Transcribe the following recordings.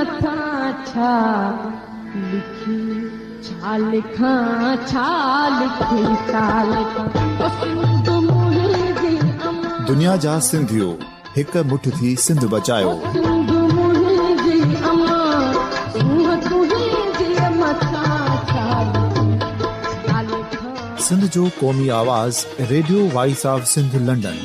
मथां छा लिखी छा लिखां छा लिखी छा लिखां सिंध मुंहिंजी अमां दुनिया जा सिंधियो हिक मुठ थी सिंध बचायो सिंध मुंहिंजी अमां सूंह तुंहिंजी मथां छा लिखी छा लिखां। सिंध जो क़ौमी आवाज़ radio voice of Sindh London.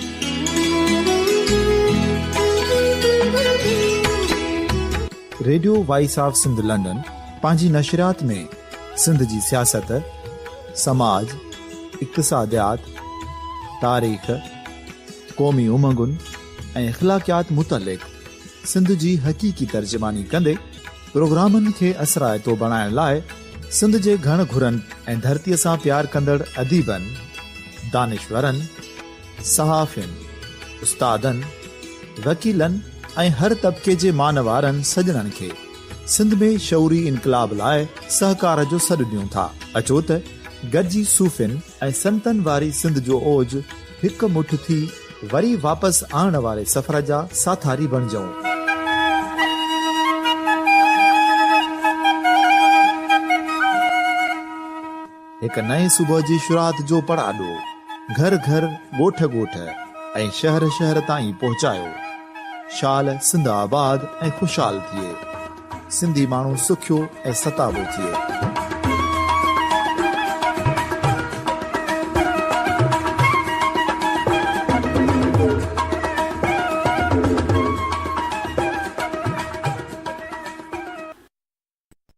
Radio voice of Sindh London पंहिंजी नशरियात में सिंध जी सियासत, समाज, इक़्तिसादियात, तारीख़, क़ौमी उमंगुनि ऐं इख़्लाक़ियात मुतलिक़ सिंध जी हक़ीक़ी तर्जुमानी कंदे प्रोग्रामनि खे असराइतो बणाइण लाइ सिंध जे घण घुरनि ऐं धरतीअ सां प्यार कंदड़ अदीबनि, दानिशवरनि, सहाफ़ियुनि, उस्तादनि, वकीलनि ऐं हर तबिके जे मानवारनि सजणनि खे सिंध में शऊरी इनकलाब लाइ सहकार जो सॾु ॾियूं था। अचो त गॾिजी सूफ़ियुनि ऐं संतनि वारी सिंध जो ओज हिकु मुठ थी वरी वापसि आणण वारे सफ़र जा साथारी बणिजऊं। हिकु नए सुबुह जी शुरूआत जो पड़ाॾो घर घर, ॻोठ ॻोठ ऐं शहर शहर ताईं पहुचायो। शाल सिंध आबाद ऐं खुशहाल थिए, सिंधी माण्हू सुखियो ऐं सताबो थिए।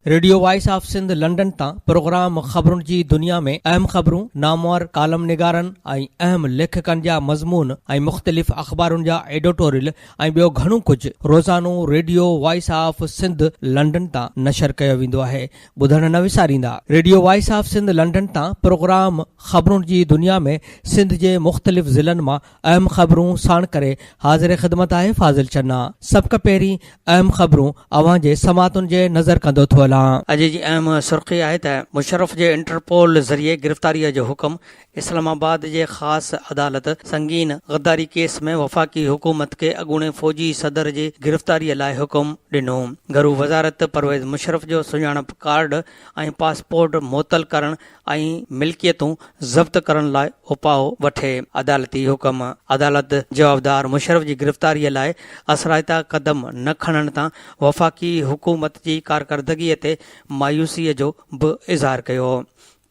Radio voice of Sindh London तां प्रोग्राम ख़बरुनि जी दुनिया में अहम ख़बरूं, नामवर कालम निगारनि ऐं अहम लेखकनि जा मज़मून ऐं मुख़्तलिफ़ अख़बारुनि जा एडिटोरियल ऐं ॿियो घणो कुझु रोज़ानो Radio voice of Sindh London तां नशर कयो वेंदो आहे। ॿुधण न विसारींदा। Radio voice of Sindh London तां प्रोग्राम ख़बरुनि जी दुनिया में सिंध जे मुख़्तलिफ़ ज़िलनि मां अहम ख़बरूं साण करे हाज़िर ख़िदमत आहे फाज़िल चन्ना। सभ खां पहिरीं अहम ख़बरूं अव्हां जे समातुनि जे नज़र कंदो थो। अॼु जी अहम सुर्ख़ी आहे त मुशर्रफ जे इंटरपोल ज़रिए गिरफ़्तारीअ जो हुकुम। इस्लामाबाद जे ख़ासि अदालत संगीन गद्दारी केस में वफ़ाक़ी हुकूमत खे अॻूणे फ़ौजी सदर जे गिरफ़्तारीअ लाइ हुकुम ॾिनो। घरू वज़ारत परवेज़ मुशर्रफ जो सुञाणप कार्ड ऐं पासपोर्ट मुअतल करण ऐं मिल्कियतूं ज़ब्त करण लाइ उपाउ वठे। अदालती हुकुम। अदालत जवाबदार मुशर्रफ जी गिरफ़्तारीअ लाइ असराइता क़दम न खणण तां वफ़ाक़ी हुकूमत जी कारकर्दगीअ ते मायूसीअ जो बि इज़हार कयो।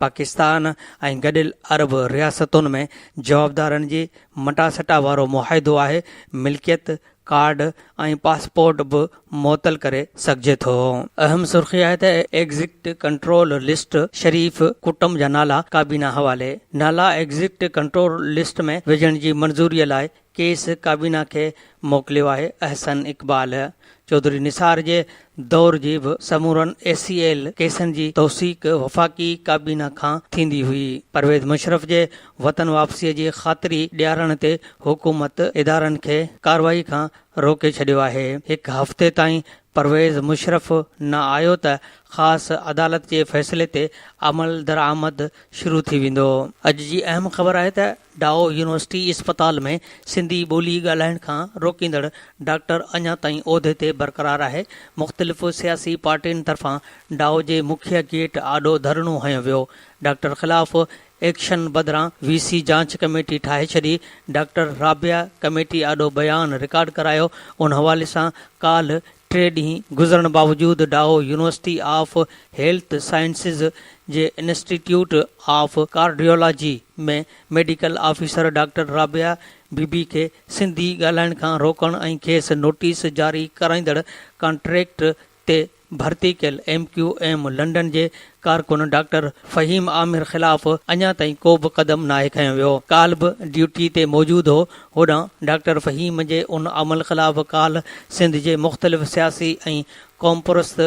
पाकिस्तान ऐं गॾियल अरब रियासतुनि में जवाबदारनि जी मटासटा वारो मुआहिदो आहे। मिल्कियत कार्ड ऐं पासपोर्ट बि मुअतल करे सघिजे थो। अहम सुर्ख़ी आहे त एग्ज़िट कंट्रोल लिस्ट शरीफ़ कुटुंब जा नाला काबीना हवाले। नाला एग्ज़िट कंट्रोल लिस्ट में विझण जी मंज़ूरीअ लाइ केस काबीना खे मोकिलियो आहे। अहसन इक़बाल चौधरी निसार जे दौर जी बि समूरनि ACL केसनि जी तौसीक़ वफ़ाक़ी काबीना खां थींदी हुई। परवेज़ मुशर्रफ जे वतन वापसीअ जी ख़ातिरी ॾियारण ते हुकूमत इदारनि खे कार्रवाई खां रोके छॾियो आहे। हिकु हफ़्ते ताईं परवेज़ मुशर्रफ न आयो त ख़ासि अदालत जे फ़ैसिले ते अमल दरआमद शुरू थी वेंदो। अॼु जी अहम ख़बर आहे त डाओ यूनिवर्सिटी इस्पताल में सिंधी ॿोली ॻाल्हाइण खां रोकींदड़ डॉक्टर अञा ताईं उहिदे ते बरक़रार आहे। मुख़्तलिफ़ सियासी पार्टियुनि तरफ़ां डाओ जे मुखिया गेट आॾो धरणो हंयो वियो। डॉक्टर ख़िलाफ़ एक्शन बदिरां VC जांच कमेटी ठाहे छॾी। डॉक्टर राबिया कमेटी आॾो बयान रिकॉर्ड करायो। उन हवाले सां काल्ह 3 ॾींहं गुज़रण बावजूदि Dow university of health sciences जे इंस्टीट्यूट ऑफ कार्डियोलॉजी में medical officer doctor Rabia Bibi खे सिंधी ॻाल्हाइण खां रोकण ऐं खेसि नोटिस जारी कराईंदड़ कॉन्ट्रैक्ट ते भर्ती कयल MQM लंडन जे कारकुन डॉक्टर फ़हीम आमिर ख़िलाफ़ अञा ताईं को बि क़दम नाहे खयो वियो। काल्ह बि ड्यूटी ते मौजूदु हो। होॾां डॉक्टर फ़हीम जे उन अमल ख़िलाफ़ काल्ह सिंध जे मुख़्तलिफ़ सियासी ऐं क़ौमपरस्त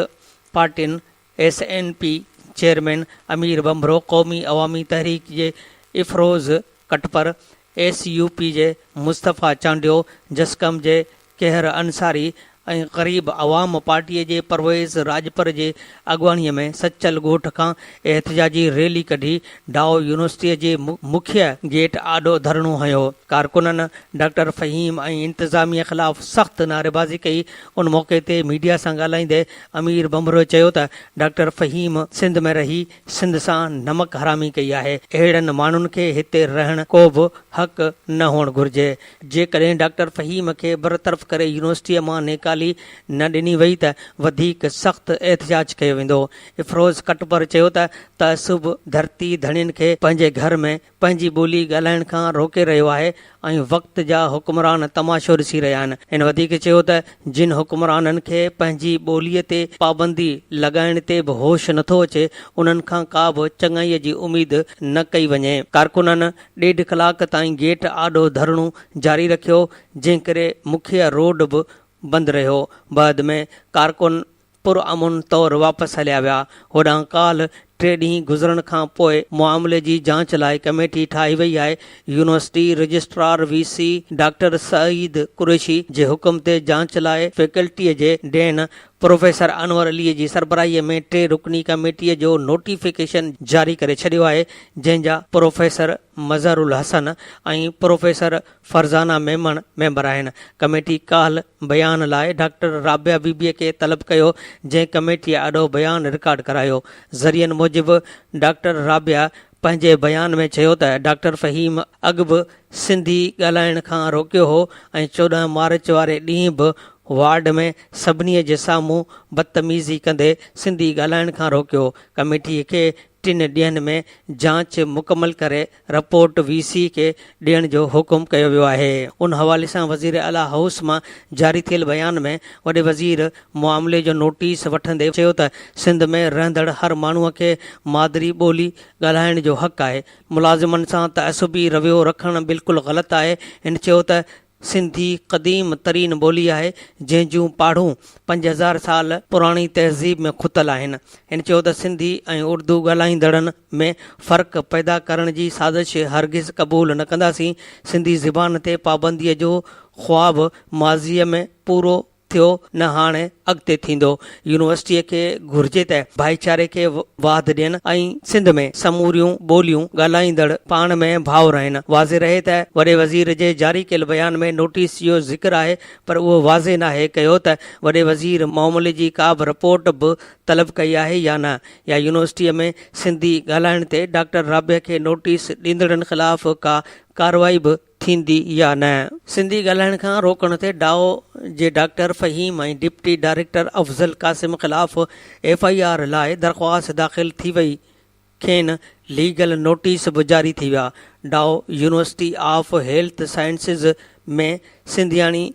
पार्टियुनि SNP चेयरमैन अमीर बंबरो, क़ौमी अवामी तहरीक जे इफ़रोज़ कटपर, SUP जे मुस्तफ़ा चांडियो, जसकम जे कहर अंसारी, ऐं ग़रीब अवाम पार्टीअ जे परवेज़ राजपर जे अॻुवाणीअ में सचल ॻोठ खां एहतिजाजी रैली कढी डाओ यूनिवर्सिटीअ जे मुख्य गेट आॾो धरणो हयो। कारकुननि डॉक्टर फ़हीम ऐं इंतिज़ामिया ख़िलाफ़ सख़्तु नारेबाज़ी कई। उन मौक़े ते मीडिया सां ॻाल्हाईंदे अमीर बमरो चयो त डॉक्टर फ़हीम सिंध में रही सिंध सां नमक हरामी कई आहे। अहिड़नि माण्हुनि खे हिते रहण को बि हक़ न हुअणु घुर्जे। जेकॾहिं डॉक्टर फ़हीम खे बरतरफ़ करे यूनिवर्सिटीअ मां नेकाली न ॾिनी वई त वधीक सख़्तु एहतिजाज कयो वेंदो। इफ़रोज़ कटपर चयो त तअसुब धरती धणियुनि खे पंहिंजे घर में पंहिंजी ॿोली ॻाल्हाइण खां रोके रहियो आहे ऐं वक़्त जा हुकुमरान तमाशो ॾिसी रहिया आहिनि। हिन वधीक चयो त जिन हुकुमराननि खे पंहिंजी ॿोलीअ ते पाबंदी लॻाइण ते बि होश नथो अचे उन्हनि खां का बि चङाईअ जी उमेद न कई वञे। कारकुननि 1.5 कलाक ताईं गेट आॾो धरणो जारी रखियो, जंहिं करे मुख्य रोड बि बंदि रहियो। बाद में कारकुन पुरअमन तौरु वापसि हलिया विया। होॾां काल्ह 3 ॾींहं गुज़रण खां पोइ मामले जी जांच लाइ कमेटी ठाही वई आहे। University registrar VC doctor Saeed Qureshi जे हुकुम ते जांच लाइ फैकल्टीअ जे डेन प्रोफेसर अनवर अलीअ जी सरबराहीअ में 3 रुकनी कमेटीअ जो नोटिफिकेशन जारी करे छॾियो आहे, जंहिंजा प्रोफेसर मज़हरुल हसन ऐं प्रोफेसर फरज़ाना मेमन मेंबर आहिनि। कमेटी काल्ह बयान लाइ डॉक्टर राबिया बीबीअ खे तलब कयो, जंहिं कमेटीअ ॾाढो बयान रिकॉर्ड करायो। ज़रियनि मूजिबि डॉक्टर राबिया पंहिंजे बयान में चयो त डॉक्टर फ़हीम अॻु बि सिंधी ॻाल्हाइण खां रोकियो हो ऐं 14 मार्च वारे ॾींहुं बि वार्ड में सभिनी जे साम्हूं बदतमीज़ी कंदे सिंधी ॻाल्हाइण खां रोकियो। कमेटीअ खे 3 ॾींहनि में जांच मुकमल करे रिपोर्ट VC खे ॾियण जो हुकुम कयो वियो आहे। उन हवाले सां वज़ीर आला हाउस मां जारी थियल बयान में वॾे वज़ीर मामले जो नोटिस वठंदे चयो त सिंध में रहंदड़ हर माण्हूअ खे मादरी ॿोली ॻाल्हाइण जो हक़ आहे। मुलाज़िमनि सां तअसुबी रवैयो रखणु बिल्कुलु ग़लति आहे। हिन चयो त सिंधी क़दीम तरीन ॿोली आहे, जंहिं जूं पाढ़ूं 5000 साल पुराणी तहज़ीब में खुतल आहिनि। हिन चयो त सिंधी ऐं उर्दू ॻाल्हाईंदड़नि में फ़र्क़ु पैदा करण जी साज़िश हरगिज़ क़बूल न कंदासीं। सिंधी ज़बान ते पाबंदीअ जो ख़्वाबु माज़ीअ में पूरो थियो, न हाणे अॻिते थींदो। यूनिवर्सिटीअ खे घुर्जे त भाईचारे खे वाध ॾियनि ऐं सिंध में समूरियूं ॿोलियूं ॻाल्हाईंदड़ पाण में भाउर आहिनि। वाज़े रहे त वॾे वज़ीर जे जारी कयल बयान में नोटिस जो ज़िक्र आहे, पर उहो वाज़े नाहे कयो त वॾे वज़ीर मामले जी का बि रिपोर्ट बि तलब कई आहे या न, या यूनिवर्सिटीअ में सिंधी ॻाल्हाइण ते डॉक्टर राबिया खे नोटिस ॾींदड़नि ख़िलाफ़ का कार्रवाई बि थींदी या न। सिंधी ॻाल्हाइण खां रोकण ते डाओ जे डॉक्टर फ़हीम ऐं डिप्टी डायरेक्टर अफ़ज़ल कासिम ख़िलाफ़ FIR लाइ दरख़्वास्त दाख़िल थी वई। खेनि लीगल नोटिस बि जारी थी विया। Dow university of health sciences में सिंधियाणी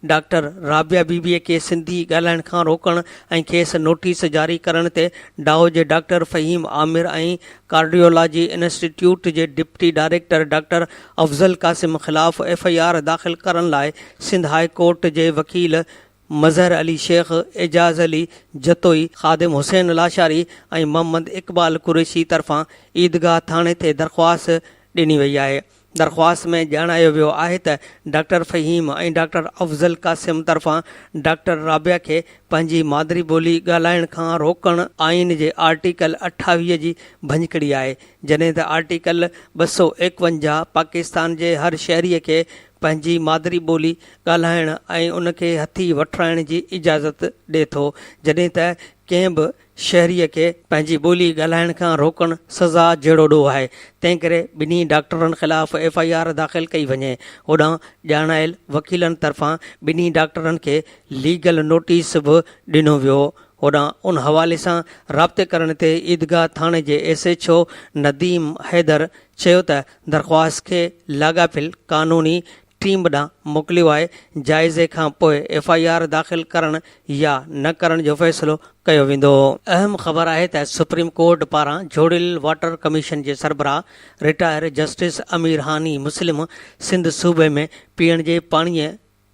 डॉक्टर राबिया बीबीअ खे सिंधी ॻाल्हाइण खां रोकण ऐं खेसि नोटिस जारी करण ते डाओ जे डॉक्टर फ़हीम आमिर ऐं कार्डियोलॉजी इंस्टीट्यूट जे deputy director doctor Afzal Qasim ख़िलाफ़ FIR दाख़िल करण लाइ सिंध हाई कोर्ट जे वकील मज़हर अली शेख, एजाज़ अली जतोई, ख़ादिम हुसैन लाशारी ऐं मोहम्मद इक़बाल कुरैशी तरफ़ां ईदगाह थाणे ते दरख़्वास्त ॾिनी वई आहे। दरख़्वास्त में ॼाणायो वियो आहे त डॉक्टर फ़हीम ऐं डॉक्टर अफ़ज़ल कासिम तरफ़ां डॉक्टर राबिया खे पंहिंजी मादरी ॿोली ॻाल्हाइण खां रोकण आइन जे आर्टिकल 28 जी भञकड़ी आहे, जॾहिं त आर्टिकल 251 पाकिस्तान जे हर शहरीअ खे पंहिंजी मादरी ॿोली ॻाल्हाइण ऐं उन खे हथी वठाइण जी इजाज़त ॾिए थो, जॾहिं त कंहिं बि शहरीअ खे पंहिंजी ॿोली ॻाल्हाइण खां रोकणु सज़ा जहिड़ो ॾोह आहे। तंहिं करे ॿिन्ही डॉक्टरनि ख़िलाफ़ FIR दाख़िल कई वञे। होॾां ॼाणायल वकीलनि तरफ़ां ॿिन्ही डॉक्टरनि खे लीगल नोटिस बि ॾिनो वियो। होॾां उन हवाले सां राब्ते करण ते ईदगाह थाणे जे SHO नदीम हैदर चयो त दरख़्वास्त खे लाॻापियल क़ानूनी टीम ॾांहुं मोकिलियो आहे। जाइज़े खां पोइ FIR दाख़िल करण या न करण जो फ़ैसिलो कयो वेंदो। अहम ख़बर आहे त सुप्रीम कोर्ट पारां जोड़ियल वाटर कमीशन जे सरबराह रिटायर जस्टिस अमीर हानी मुस्लिम सिंध सूबे में पीअण जे पाणीअ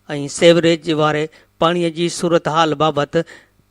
ऐं सेवरेज वारे पाणीअ जी सूरत हाल बाबति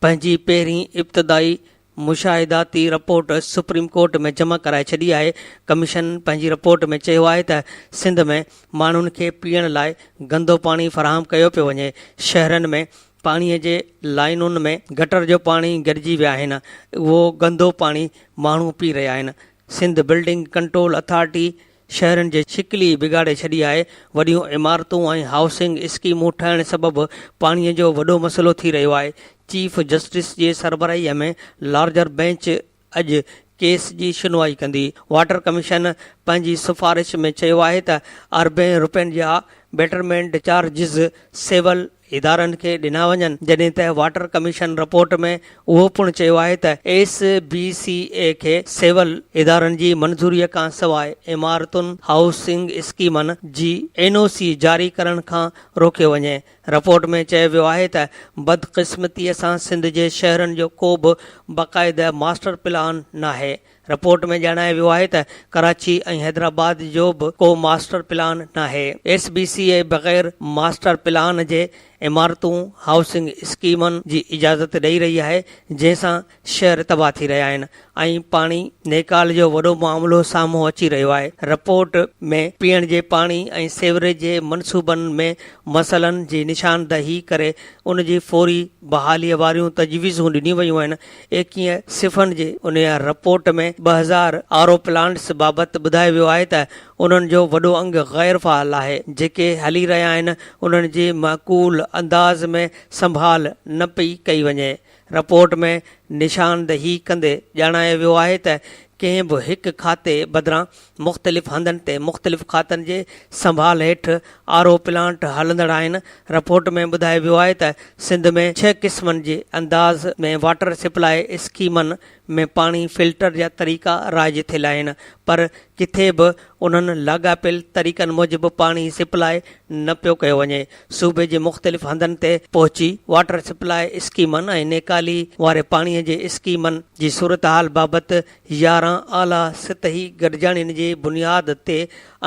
पंहिंजी पहिरीं इब्तिदाई मुशाहिदाती रिपोर्ट सुप्रीम कोर्ट में जमा कराए छॾी आहे। कमीशन पंहिंजी रिपोर्ट में चयो आहे त सिंध में माण्हुनि खे पीअण लाइ गंदो पाणी फ़राहम कयो पियो वञे। शहरनि में पाणीअ जे लाइनुनि में गटर जो पाणी गॾिजी विया आहिनि। उहो गंदो पाणी माण्हू पी रहिया आहिनि। सिंध बिल्डिंग कंट्रोल अथॉरिटी शहरनि जे शिकिली बिगाड़े छॾी आहे। वॾियूं इमारतूं ऐं हाउसिंग स्कीमूं ठहिण सबबि पाणीअ जो वॾो मसइलो थी रहियो आहे। चीफ जस्टिस जे सरबराहीअ में लार्जर बेंच अॼु केस जी सुनवाई कंदी। वाटर कमीशन पंहिंजी सिफारिश में चयो आहे त अरबें रुपयनि जा बेटरमेंट चार्जिस सिविल इदारनि खे ॾिना वञनि, जॾहिं त वाटर कमीशन रिपोर्ट में उहो पिणु चयो आहे त SBCA खे सिविल इदारनि जी मंज़ूरीअ खां सवाइ इमारतुनि हाउसिंग स्कीमनि जी NOC जारी करण खां रोकियो वञे। रिपोर्ट में चयो वियो आहे त बदकिस्मतीअ सां सिंध जे शहरनि जो को बि बाक़ाइदा मास्टर प्लान नाहे। रिपोर्ट में ॼाणायो वियो आहे त कराची ऐं हैदराबाद जो बि को मास्टर प्लान नाहे। SBCA बग़ैर मास्टर प्लान जे इमारतूं हाउसिंग स्कीमनि जी इजाज़त ॾेई रही आहे, जंहिंसां शहर तबाह थी रहिया आहिनि ऐं पाणी नेकाल जो वॾो मामिलो साम्हूं अची रहियो आहे। रिपोर्ट में पीअण जे पाणी ऐं सेवरेज जे मनसूबनि में मसइलनि जी निशानदही करे उन जी फौरी बहालीअ वारियूं तजवीज़ूं ॾिनियूं वयूं आहिनि। 21 सिफ़नि जे उन रिपोर्ट में 2000 RO प्लांट्स बाबति ॿुधायो वियो आहे त उन्हनि जो वॾो अंग गैर फ़ाल आहे। जेके हली रहिया आहिनि उन्हनि जे माक़ूल अंदाज़ में संभाल न पई कई वञे। रिपोर्ट में निशानदही कंदे ॼाणायो वियो आहे त कंहिं बि हिकु खाते बदिरां मुख़्तलिफ़ हंधनि ते मुख़्तलिफ़ खातनि जे संभाल हेठि RO प्लांट हलंदड़ आहिनि। रिपोर्ट में ॿुधायो वियो आहे त सिंध में 6 क़िस्मनि जे अंदाज़ में वाटर सप्लाई स्कीमनि में पाणी फिल्टर जा तरीक़ा राइज थियल आहिनि, पर किथे बि उन्हनि लाॻापियल तरीक़नि मूजिबि पाणी सप्लाई न पियो कयो वञे। सूबे जे मुख़्तलिफ़ हंधनि ते पहुची वाटर सप्लाई स्कीमनि ऐं नेकाली वारे पाणीअ जे स्कीमनि जी सूरत हाल बाबति 11 आला सतही गॾिजाणियुनि जे बुनियाद ते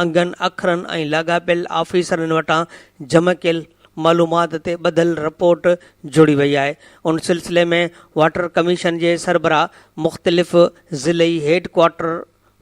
अंगनि अखरनि ऐं लाॻापियल ऑफिसरनि वटां जमा कयल मालूमात ते ॿधल रिपोर्ट जोड़ी वई आहे। उन सिलसिले में वाटर कमीशन जे सरबराह मुख़्तलिफ़ ज़िलई हेड क्वार्टर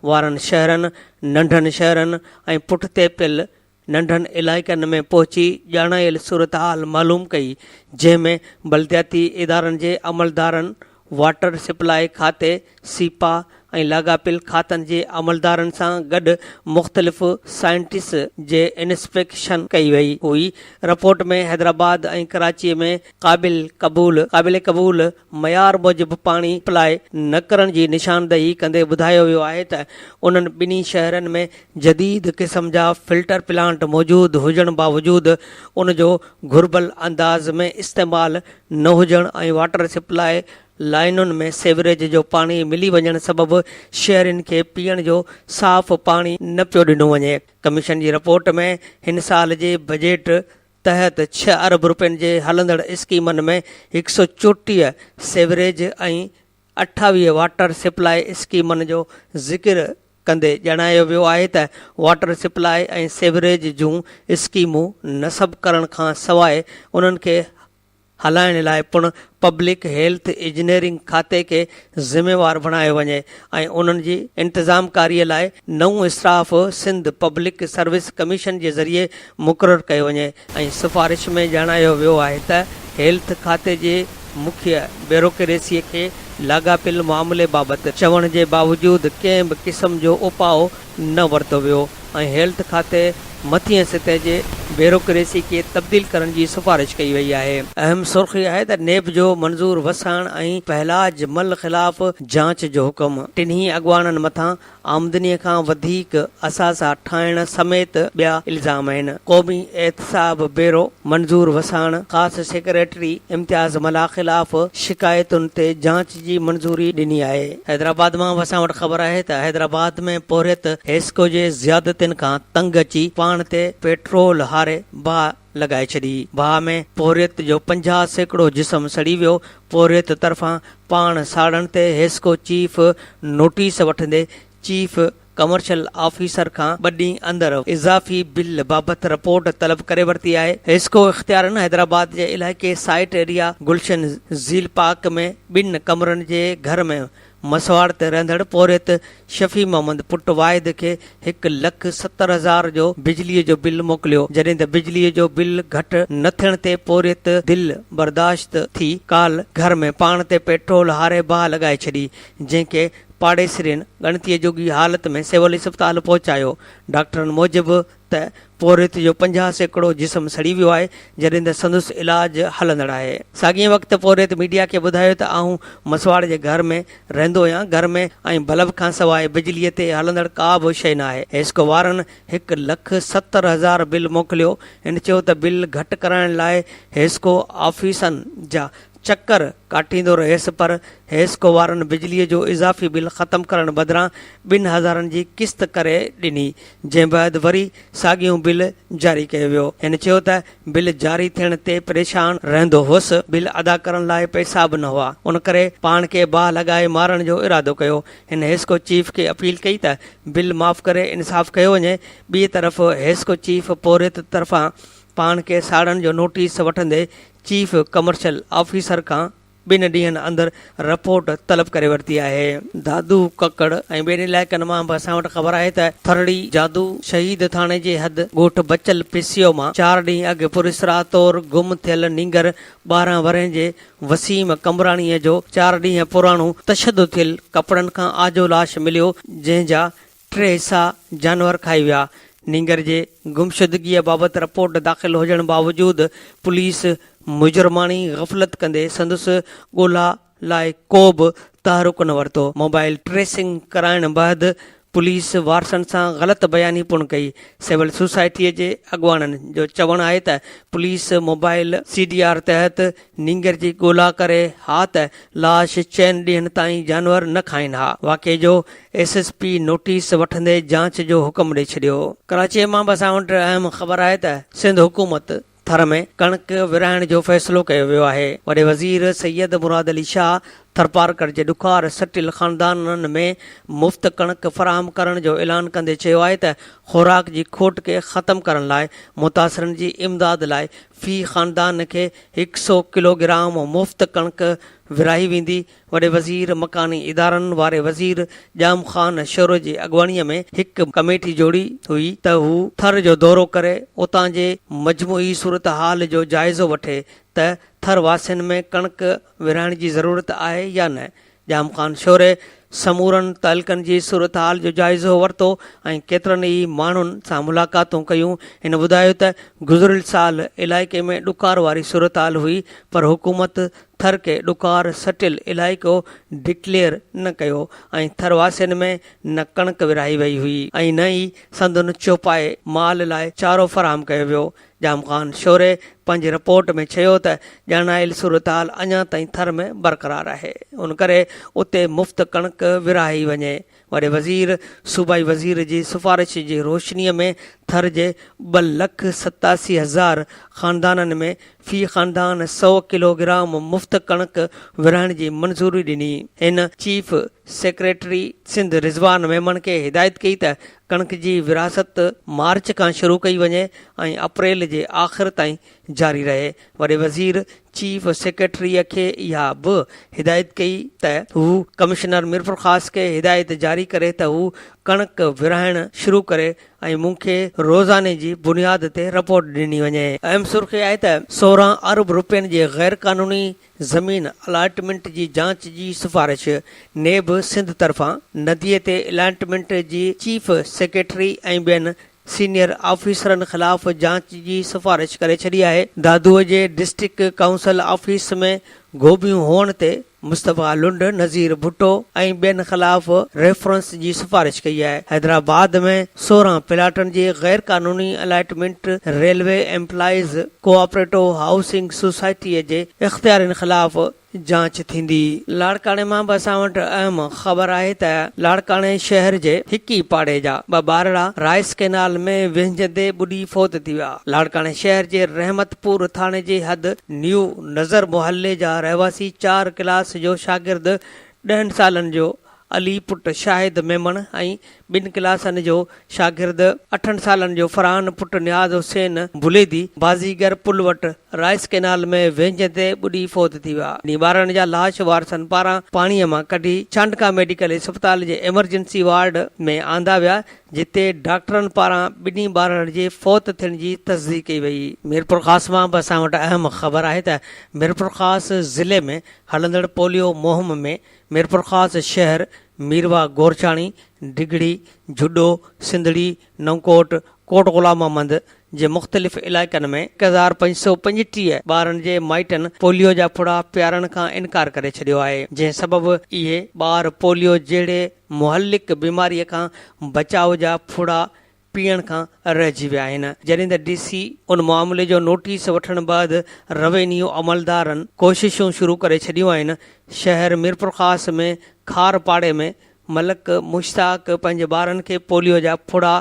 वारनि शहरनि, नंढनि शहरनि ऐं पुठिते पियल नंढनि इलाइक़नि में पहुची ॼाणायल सूरत हाल मालूम कई, जंहिंमें बल्दियाती इदारनि जे अमलदारनि, वाटर सप्लाई खाते, सीपा ऐं लाॻापियल खातनि जे अमलदारनि सां गॾु मुख़्तलिफ़ साइंटिस्ट जे इंस्पेक्शन कई वई हुई। रिपोर्ट में हैदराबाद ऐं कराचीअ में क़ाबिल क़बूल मयार मूजिबि पाणी सप्लाई न करण जी निशानदही कंदे ॿुधायो वियो आहे त उन्हनि ॿिन्ही शहरनि में जदीद क़िस्म जा फिल्टर प्लांट मौजूदु हुजण बावजूदि उन जो घुर्बल अंदाज़ में इस्तेमालु न हुजण ऐं वाटर सप्लाई लाइनुनि में सेवरेज जो पाणी मिली वञण सबबि शहरनि खे पीअण जो साफ़ पाणी न पियो ॾिनो वञे। कमीशन जी रिपोर्ट में हिन साल जे बजट तहत 6 अरब रुपयनि जे हलंदड़ स्कीमनि में 134 सेवरेज ऐं 28 वाटर सप्लाई स्कीमनि जो ज़िक्र कंदे ॼाणायो वियो आहे त वाटर सप्लाई ऐं सेवरेज जूं स्कीमूं नसब करण खां सवाइ उन्हनि खे हलाइण लाइ पिणु पब्लिक हेल्थ इंजीनियरिंग खाते खे ज़िम्मेवार बणायो वञे ऐं उन्हनि जी इंतज़ामकारीअ लाइ नओं staff Sindh public service commission जे ज़रिए मुक़ररु कयो वञे। ऐं सिफारिश में ॼाणायो वियो आहे त हेल्थ खाते जे मुख्य ब्यूरोक्रेसीअ खे लाॻापियल मामले बाबति चवण जे बावजूदि कंहिं बि क़िस्म जो उपाउ न वरितो वियो ऐं हेल्थ खाते मथिएं सतह जे ब्यूरोक्रेसी खे तब्दील करण जी सिफारिश कई वई आहे। अहम सुर्ख़ी आहे त नेब जो मंज़ूर वसाइण ऐं पहलाज मल ख़िलाफ़ जांच जो हुकुम। टिन्ही अॻवाननि मथां आमदनीअ खां वधीक असासा ठाहिण समेत ॿिया इल्ज़ाम आहिनि। क़ौमी एहतसाब ब्यूरो मंज़ूर वसाइण ख़ासि सेक्रेटरी इम्तियाज़ मला ख़िलाफ़ शिकायतुनि ते जांच जी मंज़ूरी ॾिनी आहे। हैदराबाद मां वसां वटि ख़बर आहे त हैदराबाद में पोरियत हेस्को जे ज़ियादतियुनि खां तंग अची पाण ते पेट्रोल हारे बाहि लॻाए छॾी। बाहि में पोरियत जो 50% जिस्म सड़ी वियो। पोरियत तरफ़ां पाण साड़ण ते हेस्को चीफ नोटिस वठंदे चीफ कमर्शियल ऑफिसर खां 2 ॾींहं अंदरि इज़ाफ़ी बिल बाबति रिपोर्ट तलब करे वरिती आहे। हेस्को इख़्तियारनि हैदराबाद जे इलाइक़े साइट एरिया गुलशन झील पार्क में 2 कमरनि जे घर में मसवाड़ ते रहंदड़ पोरियत शफ़ी मोहम्मद पुट वाहिद खे 1,70,000 जो बिजलीअ जो बिल मोकिलियो। जॾहिं त बिजलीअ जो बिल घटि न थियण ते पोरियत दिल बर्दाश्त थी काल घर में पाण ते पेट्रोल हारे बाहि लॻाए छॾी, जंहिंखे पाड़ेसरियुनि ॻणतीअ जोगी हालत में सिविल अस्पताल पहुचायो। डॉक्टरनि मूजिबि त पोरियत जो 50% जिस्म सड़ी वियो आहे, जॾहिं त संदसि इलाज हलंदड़ आहे। साॻिए वक़्तु पोरियत मीडिया खे ॿुधायो त आऊं मसवाड़ जे घर में रहंदो आहियां। घर में ऐं बल्ब खां सवाइ बिजलीअ ते हलंदड़ का बि शइ न आहे। हेस्को वारनि 1,70,000 बिल मोकिलियो। हिन चयो त बिल घटि कराइण लाइ हेस्को ऑफिसनि जा चकर काटींदो रहेसि, पर हेस्को वारनि बिजलीअ जो इज़ाफ़ी बिल ख़तमु करण बदिरां 2,000 जी किस्त करे ॾिनी, जंहिं बैदि वरी साॻियूं बिल जारी कयो वियो। हिन चयो त बिल जारी थियण ते परेशान रहंदो हुअसि, बिल अदा करण लाइ पैसा बि न हुआ, उन करे पाण खे बाहि लॻाए मारण जो इरादो कयो। हिन हेस्को चीफ खे अपील कई त बिल माफ़ करे इंसाफ़ कयो वञे। ॿी तरफ़ हेस्को चीफ पोरियत तरफ़ां पाण खे साड़नि जो नोटिस वठंदे चीफ कमर्शियल ऑफिसर खां 2 ॾींहनि अंदरि रिपोर्ट तलब करे वरिती आहे। दादू ककड़ ऐं ॿियनि इलाइक़नि मां बि असां वटि ख़बर आहे त थरड़ी जादू शहीद थाणे जे हद ॻोठ बचल पिसियो मां 4 ॾींहं अॻु पुरिसरा तौरु गुम थियल नींगर 12 वरह जे वसीम कमराणीअ जो 4 ॾींहं पुराणो तशदुद थियल कपड़नि खां आजो लाश मिलियो, जंहिंजा 3 हिसा जानवर खाई विया। नींगर जे गुमशुदगीअ बाबति रिपोर्ट दाख़िल हुजण बावजूदि पुलिस मुजरमानी गफ़लत कंदे संदसि ॻोल्हा लाइ को बि तहरुक न वरितो। मोबाइल ट्रेसिंग कराइण बैदि पुलिस वारसनि सां ग़लति बयानी पुण कई। सिविल सोसाइटीअ जे अॻुवाननि जो चवणु आहे त पुलिस मोबाइल CDR तहत नींगर जी ॻोल्हा करे हा त लाश 4 ॾींहनि ताईं जानवर न खाइनि हा। वाक़े जो SSP नोटिस वठंदे जांच जो हुकुम ॾेई छॾियो। कराचीअ मां बि असां वटि अहम ख़बर आहे त सिंध हुकूमत थर में कणक विराइण जो फ़ैसिलो कयो वियो आहे। वॾे वज़ीर सैयद मुराद अली शाह थरपारकर जे ॾुखार सटिल ख़ानदाननि में मुफ़्त कणक फ़राहम करण जो ऐलान कंदे चयो आहे त ख़ुराक जी खोट खे ख़तमु करण लाइ मुतासिरनि जी इमदाद लाइ फ़ी ख़ानदान खे 100 किलोग्राम मुफ़्त कणक विराही वेंदी। वॾे वज़ीर मकानी इदारनि वारे वज़ीर जाम ख़ान शोरो जी अॻुवाणीअ में हिकु कमेटी जोड़ी हुई त हू थर जो दौरो करे उतां जे मजमूई सूरत हाल जो जाइज़ो वठे त थर वासियुनि में कणक विराइण जी ज़रूरत आहे या न। जाम ख़ान शोरे समूरनि तालुकनि जी सूरत हाल जो जाइज़ो वरितो ऐं केतिरनि ई माण्हुनि सां मुलाक़ातूं कयूं। हिन ॿुधायो त गुज़िरियल साल इलाइक़े में ॾुकार वारी सूरत हाल हुई, पर हुकूमत थर खे ॾुकार सटियल इलाइक़ो डिक्लेयर न कयो ऐं थर वासियुनि में न कणक विराही वई हुई ऐं न ई संदन चौपाए माल लाइ चारो फ़राहम कयो वियो। जाम ख़ान शोरे पंहिंजी रिपोर्ट में चयो त ॼाणायल सूरत हाल अञा ताईं थर में बरक़रार आहे, उन करे उते मुफ़्त कणक विराही वञे। वॾे वज़ीर सूबाई वज़ीर जी सिफ़ारिश जी रोशनीअ में थर जे 2,87,000 ख़ानदाननि में फ़ी ख़ानदान 100 किलोग्राम मुफ़्त कणक विराइण जी मंज़ूरी ॾिनी। हिन चीफ सेक्रेटरी सिंध रिज़वान मेमन खे हिदायत कई त कणक जी विरासत मार्च खां शुरू कई वञे ऐं अप्रैल जे आख़िर ताईं जारी रहे। वॾे वज़ीर चीफ सेक्रेटरीअ खे इहा बि हिदायत कई त हू कमिश्नर मिरपुर ख़ास खे हिदायत जारी करे त हू कणक विराइण शुरू करे ऐं मूंखे रोज़ाने जी बुनियाद ते रिपोर्ट ॾिनी वञे। अहम सुर्ख़ी आहे त 16 अरब रुपयनि जे गैर क़ानूनी ज़मीन अलाटमेंट जी जांच जी सिफ़ारिश नेब सिंध तरफ़ां नदीअ ते अलाटमेंट जी चीफ सेक्रेटरी ऐं ॿियनि सीनियर ऑफिसरनि ख़िलाफ़ जांच जी सिफ़ारिश करे छॾी आहे। दादूअ जे डिस्ट्रिक्ट काउंसिल ऑफिस में गोभियूं हुअण ते मुस्तफ़ा लुंड, नज़ीर भुट्टो ऐं ॿियनि ख़िलाफ़ रेफरेंस जी सिफ़ारिश कई आहे। हैदराबाद में 16 प्लाटनि जी गैर क़ानूनी allotment railway employees cooperative housing सोसाइटीअ जे इख़्तियारनि ख़िलाफ़ जांच थींदी। लाड़काणे मां बि असां वटि अहम ख़बर आहे त लाड़काणे शहर जे हिकी पाड़े जा 2 ॿारड़ा राइस कैनाल में विझंदे ॿुॾी फौत थी विया। लाड़काणे शहर जे रहमतपुर थाणे जे हद न्यू नज़र मुहल्ले जा रहवासी 4 क्लास जो शागिर्द 10 सालनि जो अली पुट शाहिद मेमन ऐं ॿिनि क्लासनि जो शागिर्द 8 सालनि जो फरहान पुट नियाज़ हुसैन बुलेदी बाज़ीगर पुल वटि राइस कैनाल में वेंझ ते ॿुॾी फौत थी विया। इन ॿारनि जा लाश वारसनि पारां पाणीअ मां कढी चांडका मेडिकल अस्पताल जे एमरजेंसी वार्ड में आंदा विया, जिते डॉक्टरनि पारां ॿिन्ही ॿारनि जे फौत थियण जी तस्दीक कई वई। मीरपुर ख़ास मां बि असां वटि अहम ख़बर आहे त मीरपुर ख़ास ज़िले में हलंदड़ पोलियो मुहिम में मीरपुर ख़ास शहर मीरवा गोरचाणी डिगड़ी जुडो सिंधड़ी नवकोट कोट गुलाम मोहम्मद जे मुख़्तलिफ़ इलाइक़नि में 1535 ॿारनि जे माइटनि पोलियो जा फुड़ा पियारण खां इनकार करे छॾियो आहे, जंहिं सबबि इहे ॿार पोलियो जहिड़े मुहलिक बीमारीअ खां बचाव जा फुड़ा पीअण खां रहिजी विया आहिनि। जॾहिं त DC उन मामले जो नोटिस वठण बैदि रेवेन्यू अमलदारनि कोशिशूं शुरू करे छॾियूं आहिनि। शहर मीरपुर ख़ास में खार पाड़े में मलक मुश्ताक पंहिंजे ॿारनि खे पोलियो जा फुड़ा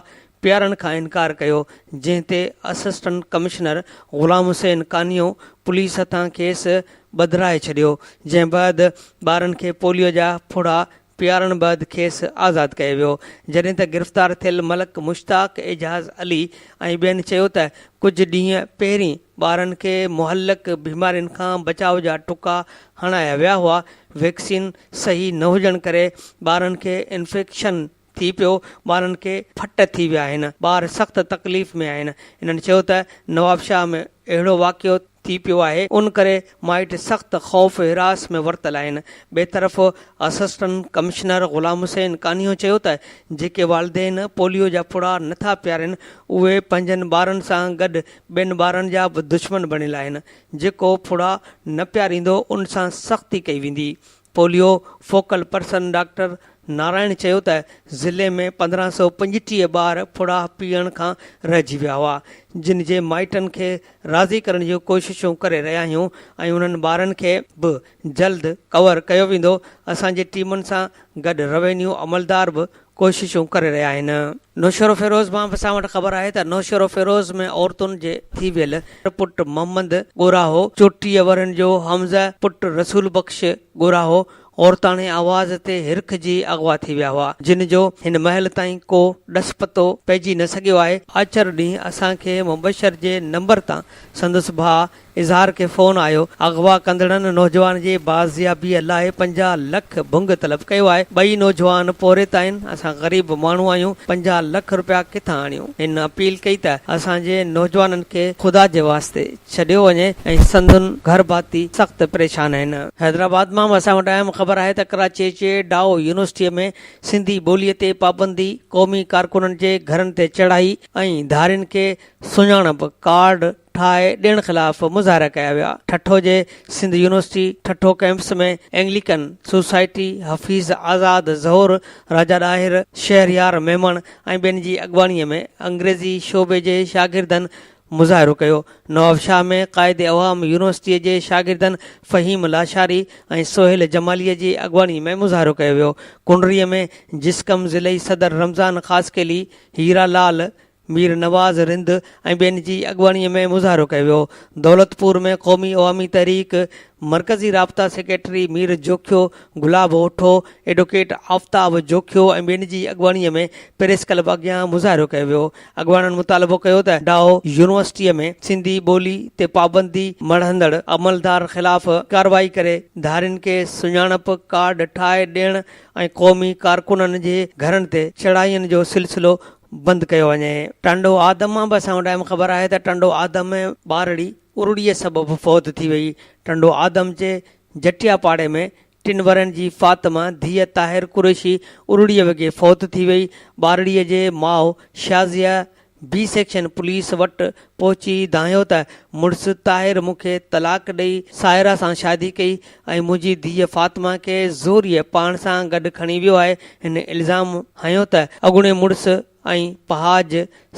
पियारण खां इनकार कयो, जंहिं ते असिस्टेंट कमिश्नर ग़ुलाम हुसैन कानियो पुलिस हथां खेसि ॿधाए छॾियो, जंहिं बैदि ॿारनि खे पोलियो जा फुड़ा पियारण बैदि खेसि आज़ादु कयो वियो। जॾहिं त गिरफ़्तार थियल मलक मुश्ताक एजाज़ अली ऐं ॿियनि चयो त कुझु ॾींहं पहिरीं ॿारनि खे मुहलक बीमारियुनि खां बचाव जा टुका हणाया विया हुआ। वैक्सीन सही न हुजण करे ॿारनि खे इन्फेक्शन थी पियो, ॿारनि खे फट थी विया आहिनि, ॿार सख़्तु तकलीफ़ में आहिनि। इन्हनि चयो त नवाबशाह में अहिड़ो वाक़ियो थी पियो आहे, उन करे माइट सख़्तु ख़ौफ़ हिरास में वरितल आहिनि। ॿिए तरफ़ असिस्टेंट कमिश्नर ग़ुलाम हुसैन कानियो चयो त जेके वालदेन पोलियो जा फुड़ा नथा पियारनि, उहे पंहिंजनि ॿारनि सां गॾु ॿियनि ॿारनि जा बि दुश्मन बणियल आहिनि। जेको फुड़ा न पियारींदो उन सां सख़्ती कई वेंदी। Polio focal person doctor Narayan चयो त ज़िले में 1535 ॿार फुड़ा पीअण खां रहिजी विया हुआ, जिन जे माइटनि खे राज़ी करण जूं कोशिशूं करे रहिया आहियूं ऐं उन्हनि ॿारनि खे बि जल्द कवर कयो वेंदो। असांजी टीमुनि सां गॾु रेवेन्यू अमलदार बि कोशिशूं करे रहिया आहिनि। नौशरो फिरोज़ मां बि असां वटि ख़बर आहे त नौशरो फिरोज़ में औरतुनि जे थी वियल पुट मोहम्मद ॻोराहो, 34 वरनि जो हमज़ा पुट रसूल बख़्श ॻोराहो औरताणे आवाज़ ते हिरख जी अगवा थी विया हुआ, जिन जो हिन महल ताईं को ॾस पतो पइजी न सघियो आहे। आचर ॾींहुं असांखे मुबशर जे नंबर तां संदसि भाउ इज़हार खे फ़ोन आयो। अगवा कंदड़नि नौजवान जे बाज़ियाबीअ लाइ 50 लख भुंग तलब कयो आहे। ॿई नौजवान पोरित आहिनि। असां ग़रीब माण्हू आहियूं, 50 लख रुपया किथां आणियूं। हिन अपील कई त असांजे नौजवाननि खे ख़ुदा जे वास्ते छॾियो वञे ऐं संदुनि घर भाती सख़्तु परेशान आहिनि। हैदराबाद मां असां वटि अहम ख़बर आहे त कराची जे डाओ यूनिवर्सिटीअ में सिंधी ॿोलीअ ते पाबंदी, क़ौमी कारकुननि जे घरनि ते चढ़ाई ऐं धारियुनि खे सुञाणप कार्ड ठाहे ॾियण ख़िलाफ़ मुज़ाहिरा कया विया। ठठो जे सिंध यूनिवर्सिटी ठठो कैंपस में एंग्लिकन सोसाइटी, हफ़ीज़ आज़ाद ज़हूर, राजा ॾाहिर, शहरयार मेमण ऐं ॿियनि जी अॻवानीअ में अंग्रेज़ी शोबे जे शागिर्दनि मुज़ाहिरो कयो। नवाबशाह में क़ाइदे अवाम यूनिवर्सिटीअ जे शागिर्दनि फ़हीम लाशारी ऐं सोहेल जमालीअ जी अॻवानी में मुज़ाहिरो कयो वियो। कुंडरीअ में जिस्कम ज़िलई सदर रमज़ान ख़ासकेली, हीरा लाल, मीर नवाज़ रिंद ऐं ॿियनि जी अॻवानीअ में मुज़ाहिरो कयो वियो। दौलतपुर में क़ौमी अवामी तहरीक मरकज़ी राब्ता सेक्रेटरी मीर जोखियो, गुलाब ओठो, एडवोकेट आफ़ताब जोखियो ऐं ॿियनि जी अॻवानीअ में प्रेस क्लब अॻियां मुज़ाहिरो कयो वियो। अॻवाननि मुतालबो कयो त डाओ यूनिवर्सिटीअ में सिंधी ॿोली ते पाबंदी मढ़ंदड़ अमलदार ख़िलाफ़ कार्रवाई करे धारियुनि खे सुञाणप कार्ड ठाहे ॾियण ऐं क़ौमी कारकुननि जे घरनि ते चढ़ाईअ जो सिलसिलो बंदि कयो वञे। टंडो आदम मां बि असां वटि ख़बर आहे त टंडो आदम में ॿारड़ी उरुड़ीअ सबबि फौत थी वई। टंडो आदम जे जटिया पाड़े में 3 वरनि जी फातिमा धीअ ताहिर कुरैशी उरुड़ीअ वॻे फौत थी वई। ॿारड़ीअ जे माउ शाज़िया B सेक्शन पुलिस वटि पहुची दाहियो त मुड़ुसु ताहिर मूंखे तलाक ॾेई सायरा सां शादी कई ऐं मुंहिंजी धीअ फातिमा खे ज़ोरीअ पाण सां गॾु खणी वियो आहे। हिन इल्ज़ाम हयो त अॻूणे मुड़ुसु ऐं पहाज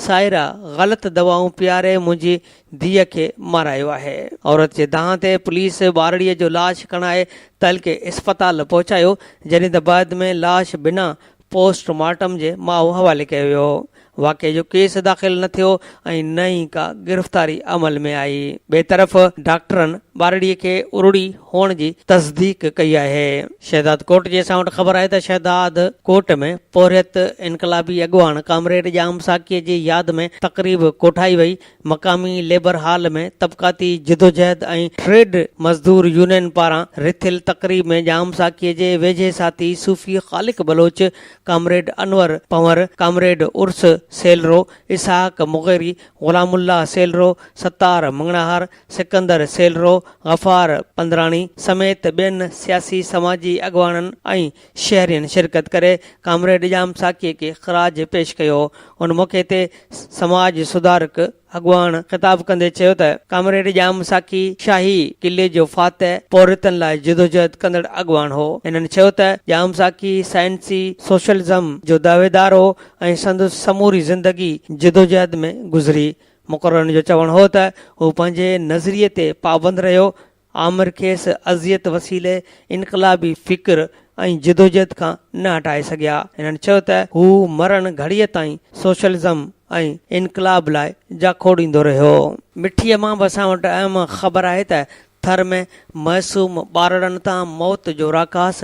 सायरा ग़लति दवाऊं पीआरे मुंहिंजी धीअ खे मारायो आहे। औरत जे दाह ते पुलिस ॿारड़ीअ जो लाश खणाए तलके इस्पताल पहुचायो, जॾहिं त बाद में लाश बिना पोस्टमार्टम जे माउ हवाले कयो वियो। वाक़े जो केस दाख़िल न थियो ऐं न ई का गिरफ़्तारी अमल में आई। ॿिए तरफ़ डॉक्टरनि ॿारड़ीअ खे उरुड़ी हुअण जी तस्दीक कई आहे। शहदाद कोट जे असां वटि ख़बर आहे त शहदाद कोट में पोरियत इनकलाबी अॻुवान कामरेड जाम साकीअ जी यादि में तक़रीब कोठाई वई। मक़ामी लेबर हाल में तबक़ाती जिदोजहद ऐं ट्रेड मज़दूर यूनियन पारां रिथियल तक़रीब में जाम साकीअ जे वेझे साथी सूफ़ी ख़ालिक बलोच, कामरेड अनवर पंवर, कामरेड उर्स सेलरो, इसहाक मुग़ेरी, ग़ुलामुल्लाह सेलरो, सत्तार मंगणाहार, सिकंदर सेलरो, गफ़ार पंद्राणी समेत ॿियनि सियासी समाजी अॻुवाननि ऐं शहरियुनि शिरकत करे कामरेड जाम साकीअ खे ख़राज पेश कयो। उन मौक़े ते समाज सुधारक अॻुवान ख़िताब कंदे चयो त कामरेड जाम साकी शाही किले जो फातह पौरितनि लाइ जिदोजहद कंदड़ अॻुवान हो। हिननि चयो त जाम साकी साइंसी सोशलिज़म जो दावेदार हो ऐं संदसि समूरी ज़िंदगी जिदोजहद में गुज़री। मुक़ररनि जो चवणु हो त हू पंहिंजे नज़रिये ते पाबंद रहियो, आमिर खेसि अज़ियत वसीले इनकलाबी फ़िक्र ऐं जिदोजहद खां न हटाए सघिया। हिननि चयो त हू मरण घड़ीअ ताईं सोशलिज़म ऐं इनकलाब लाइ जाखोड़ींदो रहियो। मिठीअ मां बि असां वटि अहम ख़बर आहे त थर में मासूम ॿारड़नि तां मौत जो राकास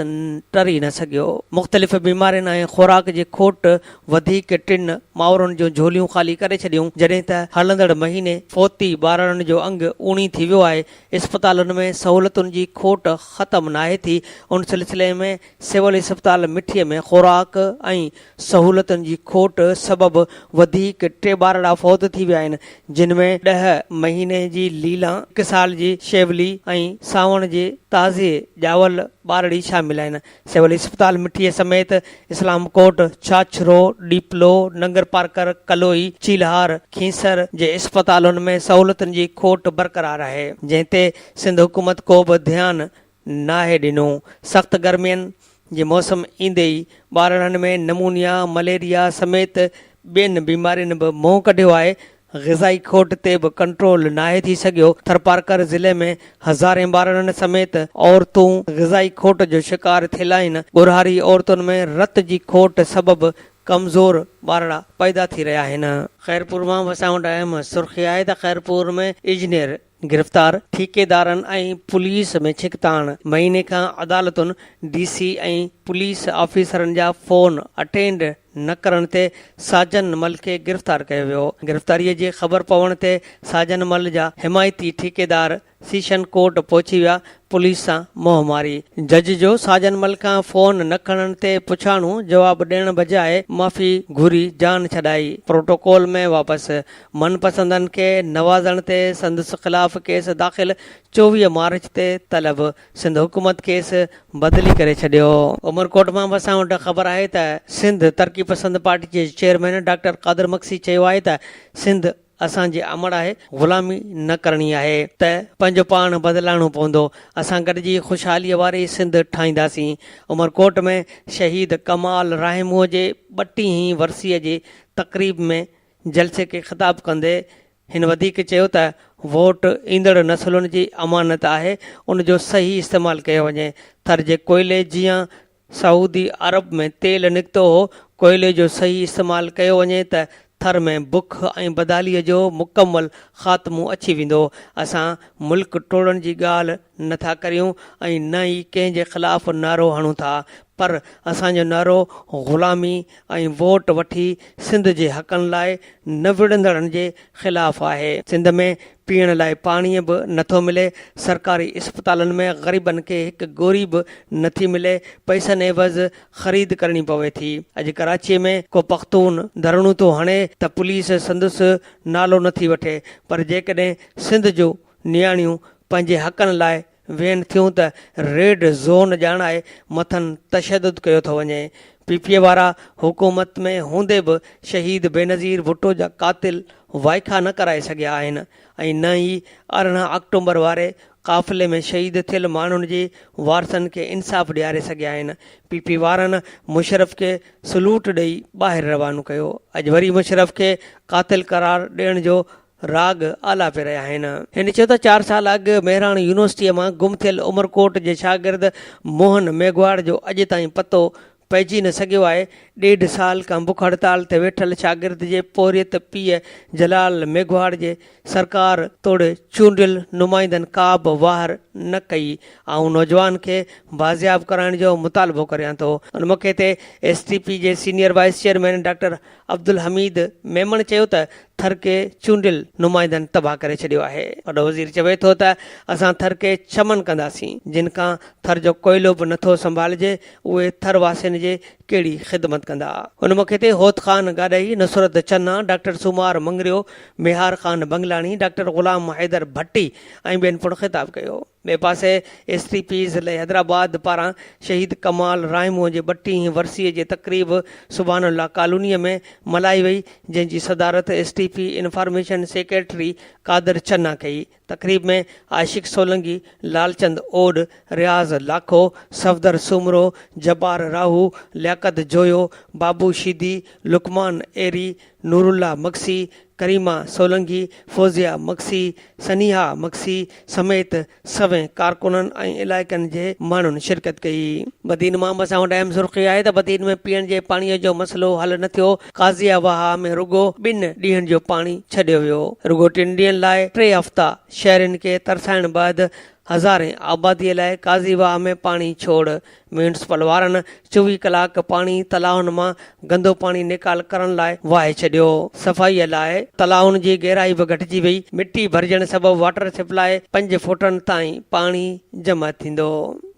टरी न सघियो। मुख़्तलिफ़ बीमारियुनि ऐं ख़ुराक जी खोट वधीक टिन माउरनि जूं झोलियूं ख़ाली करे छॾियूं। जॾहिं त हलंदड़ महीने फ़ौती ॿारड़नि जो अंग उणी थी वियो आहे। इस्पतालुनि में सहूलियतुनि जी खोट ख़तमु नाहे थी। उन सिलसिले में सिविल इस्पताल मिठीअ में ख़ुराक ऐं सहूलियतुनि जी खोट सबबि वधीक 3 ॿारड़ा फ़ौत थी विया आहिनि, जिन में 10 महीने जी लीला, 1 साल जी शेवली ऐं सावण जे ताज़े ॼावल ॿारड़ी शामिल आहिनि। सिविल इस्पताल मिठीअ समेत इस्लाम कोट, छाछरो, डीपलो, नंगर पार्कर, कलोई, चीलहार, खींसर जे इस्पतालुनि में सहूलियतुनि जी खोट बरक़रार आहे, जंहिं ते सिंध हुकूमत को बि ध्यानु नाहे ॾिनो। सख़्त गर्मियुनि जे मौसम ईंदे ई ॿारड़नि में नमूनिया, मलेरिया समेत ॿियनि बीमारियुनि बि मुंहुं कढियो आहे। ग़िज़ाई खोट ते बि कंट्रोल नाहे थी सघियो। थरपारकर ज़िले में हज़ारे ॿारड़नि समेत औरतूं ग़िज़ाई खोट जो शिकार थियल आहिनि। ॻुरहारी औरतुनि में रत जी खोट सबबि कमज़ोर ॿारड़ा पैदा थी रहिया आहिनि। ख़ैरपुर मां असां वटि अहम सुर्ख़ी आहे त ख़ैरपुर में इंजीनियर गिरफ़्तार, ठेकेदारनि ऐं पुलिस में छिकताण। महीने खां अदालतुनि DC ऐं पुलिस ऑफिसरनि जा फ़ोन अटेंड न करण ते साजन मल खे गिरफ़्तार कयो वियो। गिरफ़्तारीअ जी ख़बर पवण ते साजन मल जा हिमायती ठेकेदार सीशन कोर्ट पहुची विया। पुलिस सां मोह मारी। जज जो साजन मल खां फ़ोन न खणण ते पुछाणू जवाब ॾियण बजाए माफ़ी घुरी जान छॾाई। प्रोटोकॉल में वापसि। मनपसंदनि खे नवाज़ण ते संदसि ख़िलाफ़ केस दाख़िल। 24 मार्च ते तलब। सिंध हुकूमत केस बदिली करे छॾियो। उमरकोट मां असां वटि ख़बर आहे त सिंध तरक़ी पसंद पार्टी जे चेयरमैन डॉक्टर कादर मक्सी चयो आहे त सिंध असांजी अमड़ आहे, ग़ुलामी न करणी आहे, त पंहिंजो पाण बदिलाइणो पवंदो। असां गॾिजी ख़ुशहालीअ वारी सिंध ठाहींदासीं। उमरकोट में शहीद कमाल राहिमूअ जे 32हीं वरसीअ जे तक़रीब में जलसे खे ख़िताब कंदे हिन वधीक चयो त वोट ईंदड़ नसलुनि जी अमानत आहे, उन जो सही इस्तेमालु कयो वञे। थर जे कोयले जीअं सऊदी अरब में तेल निकितो हो, कोयले जो सही इस्तेमालु कयो वञे त थर में बुख ऐं बदालीअ जो मुकमल ख़ात्मो अची वेंदो। असां मुल्क टोड़ण जी ॻाल्हि नथा करियूं ऐं न ई कंहिंजे ख़िलाफ़ु नारो हणूं था, पर असांजो नारो ग़ुलामी ऐं वोट वठी सिंध जे हक़नि लाइ न विढ़ंदड़नि जे ख़िलाफ़ु आहे। सिंध में पीअण लाइ पाणीअ बि नथो मिले। सरकारी इस्पतालुनि में ग़रीबनि खे हिकु गोरी बि नथी मिले। पैसनि एवज़ ख़रीद करणी पवे थी। अॼु कराचीअ में को पख़्तून धरणो थो हणे त पुलिस संदसि नालो नथी वठे, पर जेकॾहिं सिंध जो नियाणियूं पंहिंजे हक़नि लाइ वेहनि थियूं त रेड ज़ोन ॼाणाए मथनि तशदुद कयो थो वञे। PPA वारा हुकूमत में हूंदे बि शहीद बेनज़ीर भुट्टो जा क़ातिल वाइखा न कराए सघिया आहिनि ऐं न ई 18 अक्टूबर वारे क़ाफ़िले में शहीद थियल माण्हुनि जे वारसनि खे इंसाफ़ ॾियारे सघिया आहिनि। PP वारनि मुशरफ खे सलूट ॾेई ॿाहिरि रवानो कयो। अॼु वरी मुशरफ खे क़ातिल करार ॾियण जो राग आला पे रहिया आहिनि। हिन चयो त 4 साल अॻु मेहराण यूनिवर्सिटीअ मां गुम थियल उमरकोट जे शागिर्द मोहन मेघवाड़ जो अॼु ताईं पतो पइजी न सघियो आहे। 1.5 साल खां बुख हड़ताल ते वेठल शागिर्द जे पोरियत पीउ जलाल मेघवाड़ जे सरकार तोड़े चूंडियल नुमाइंदनि का बि वार न कई ऐं नौजवान खे बाज़ियाब कराइण जो मुतालबो करियां थो। उन मौक़े ते STP जे senior vice chairman doctor Abdul Hamid Memon चयो त थर खे चूंडियल नुमाइंदनि तबाह करे छॾियो आहे। वॾो वज़ीर चवे थो त असां थर खे चमन कंदासीं। जिन खां थर जो कोयलो बि नथो संभालिजे उहे थर वासियुनि जे कहिड़ी ख़िदमत कंदा। उन मौक़े ते होत ख़ान गाॾई, नुसरत चन्ना, डॉक्टर सुमार मंगरियो, मेहार ख़ान बंगलाणी, डॉक्टर ग़ुलाम हैदर भट्टी ऐं ॿियनि पिणु ख़िताब कयो। ॿिए पासे STP ज़िले हैदराबाद पारां शहीद कमाल राहिमूअ जे 32 वरसीअ जी तक़रीब सुभानअल्लाह कॉलोनीअ में मल्हाई वई, जंहिंजी सदारत STP इंफॉर्मेशन सेक्रेटरी कादर चन्ना कई। तक़रीब में आशिक सोलंगी, लालचंद ओड, रियाज़ लाखो, सफदर सुमरो, जब्बार राहू, लियाकत जोयो, बाबू शीदी, लुकमान एरी, नूरुल्ला मक्सी, करीमा सोलंगी, फौजिया मक्सी, सनीहा मक्सी समेत सवें कारकुननि ऐं इलाइक़नि जे माण्हुनि शिरकत कई। बदीन मां असां वटि अहम सुर्ख़ी आहे त बदीन में पीअण जे पाणीअ जो मसइलो हल न थियो। काज़िया वाह में रुगो 2 ॾींहनि जो पाणी छॾियो वियो। रुगो 3 ॾींहनि लाइ 3 हफ़्ता शहरनि खे तरसाइण बैदि हज़ारे आबादीअ लाइ काज़ीवाह में पाणी छोड़। म्यूनिसिपल वारनि 24 कलाक पाणी तलाउनि मां गंदो पाणी निकाल करण लाइ वाहे छॾियो। सफ़ाईअ लाइ तलाउनि जी गहराई बि घटिजी वई। मिटी भरजण सबबि वाटर सप्लाई 5 फुटनि ताईं पाणी जमा थींदो।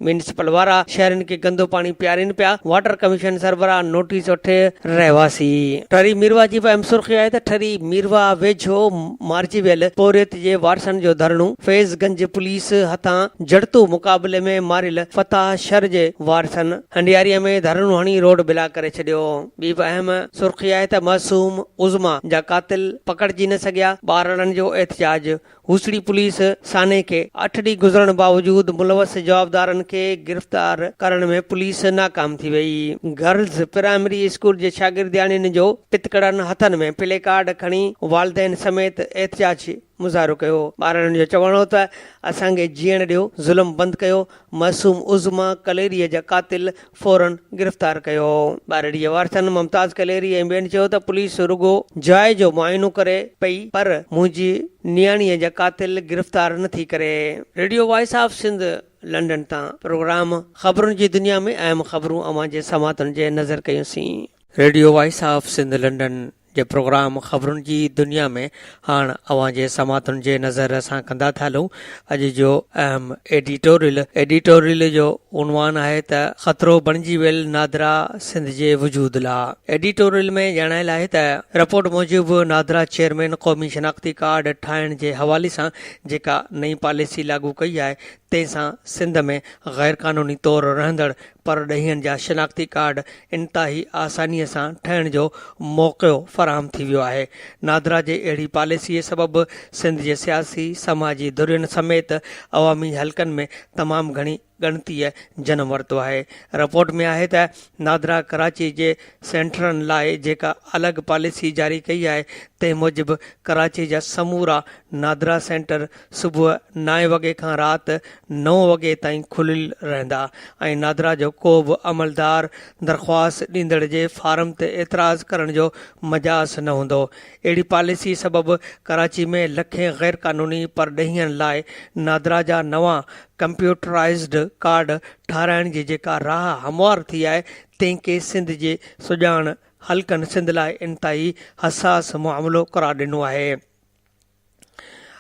म्यूनिसिपल वारा शहरनि खे गंदो पाणी पियारनि पिया। वाटर कमीशन सरबराह नोटिस वठे रहवासी। ठरी मीरवा जी बि अहम सुर्ख़ी आहे त ठरी मीरवा वेझो मारिजी वियल पोरियत जे वारसनि जो धरणो। फैज़गंज पुलिस हथां जड़तू मुक़ाबले में मारियल फताह शर जे वारसनि हंडियारीअ में धरणो हणी रोड बिला करे छॾियो। ॿी बि अहम सुर्ख़ी आहे त मासूम उज़मा जा कातिल पकड़जी न सघिया, ॿारनि जो एहतिजाज। हुसड़ी पुलिस साने खे 8 ॾींहं गुज़रण बावजूद मुलवस जवाबदारनि खे गिरफ़्तार करण में पुलिस नाकाम थी वई। गर्ल्स प्राइमरी स्कूल जे शागिर्दियाणियुनि जो पितकड़नि हथनि में प्ले कार्ड खणी वालदेन समेत एहतिजाज मुज़ाहिरो कयो। ॿारनि जो चवणो त असांखे जीअण ॾियो, ज़ुल्म बंदि कयो। मासूम उज़मा कलेरीअ जा कातिल फौरन गिरफ़्तार कयो। ॿारड़ी जे वारसनि मुमताज़ कलेरी ऐं ॿियनि चयो त पुलिस रुगो जाइ जो मुआइनो करे पई, पर मुंहिंजी नियाणीअ जा कातिल गिरफ़्तार नथी करे। Radio voice of Sindh London तां प्रोग्राम ख़बरुनि जी दुनिया में अहम ख़बरूं अवां जे समातनि जे नज़र कयूंसीं। Radio voice of Sindh London जे प्रोग्राम ख़बरुनि जी दुनिया में हाणे अवां जे समातुनि जे नज़र असां कंदा था हलूं। अॼु जो अहम एडिटोरियल जो उनवान आहे त ख़तरो बणिजी वियल नादरा सिंध जे वजूद लाइ। एडिटोरियल में ॼाणायल आहे त रिपोर्ट मूजिबि नादरा चेयरमैन क़ौमी शनाख़्ती कार्ड ठाहिण जे हवाले सां जेका नई पॉलिसी लागू कई आहे, तंहिंसां सिंध में गैर क़ानूनी तौर रहंदड़ परॾेहियुनि जा शनाख़्ती कार्ड इंतिहाई आसानीअ सां ठहिण जो मौक़ो फ़राहम थी वियो आहे। नादरा जे अहिड़ी पॉलिसीअ सबबि सिंध जे सियासी समाजी धुरियुनि समेत अवामी हलकनि में तमामु घणी ॻणतीअ जनम वरितो आहे। रिपोर्ट में आहे त नादरा कराची जे सेंटरनि लाइ जेका अलॻि पॉलिसी जारी कई आहे, तंहिं मूजिबि कराची जा समूरा नादरा सेंटर सुबुह 9 वॻे खां राति 9 वॻे ताईं खुलियल रहंदा ऐं नादरा जो को बि अमलदार दरख़्वास्त ॾींदड़ जे फार्म ते एतिराज़ करण जो मजाज़ न हूंदो। अहिड़ी पॉलिसी सबबि कराची में लखें गैर क़ानूनी परॾेहियुनि लाइ नादरा जा नवां कंप्यूटराइज़्ड कार्ड ठाराइण जी जेका राह हमवार थी आहे, तंहिंखे सिंध जे सुञाण हलकनि सिंध लाइ इंतिहाई हसास मामिलो करार ॾिनो आहे।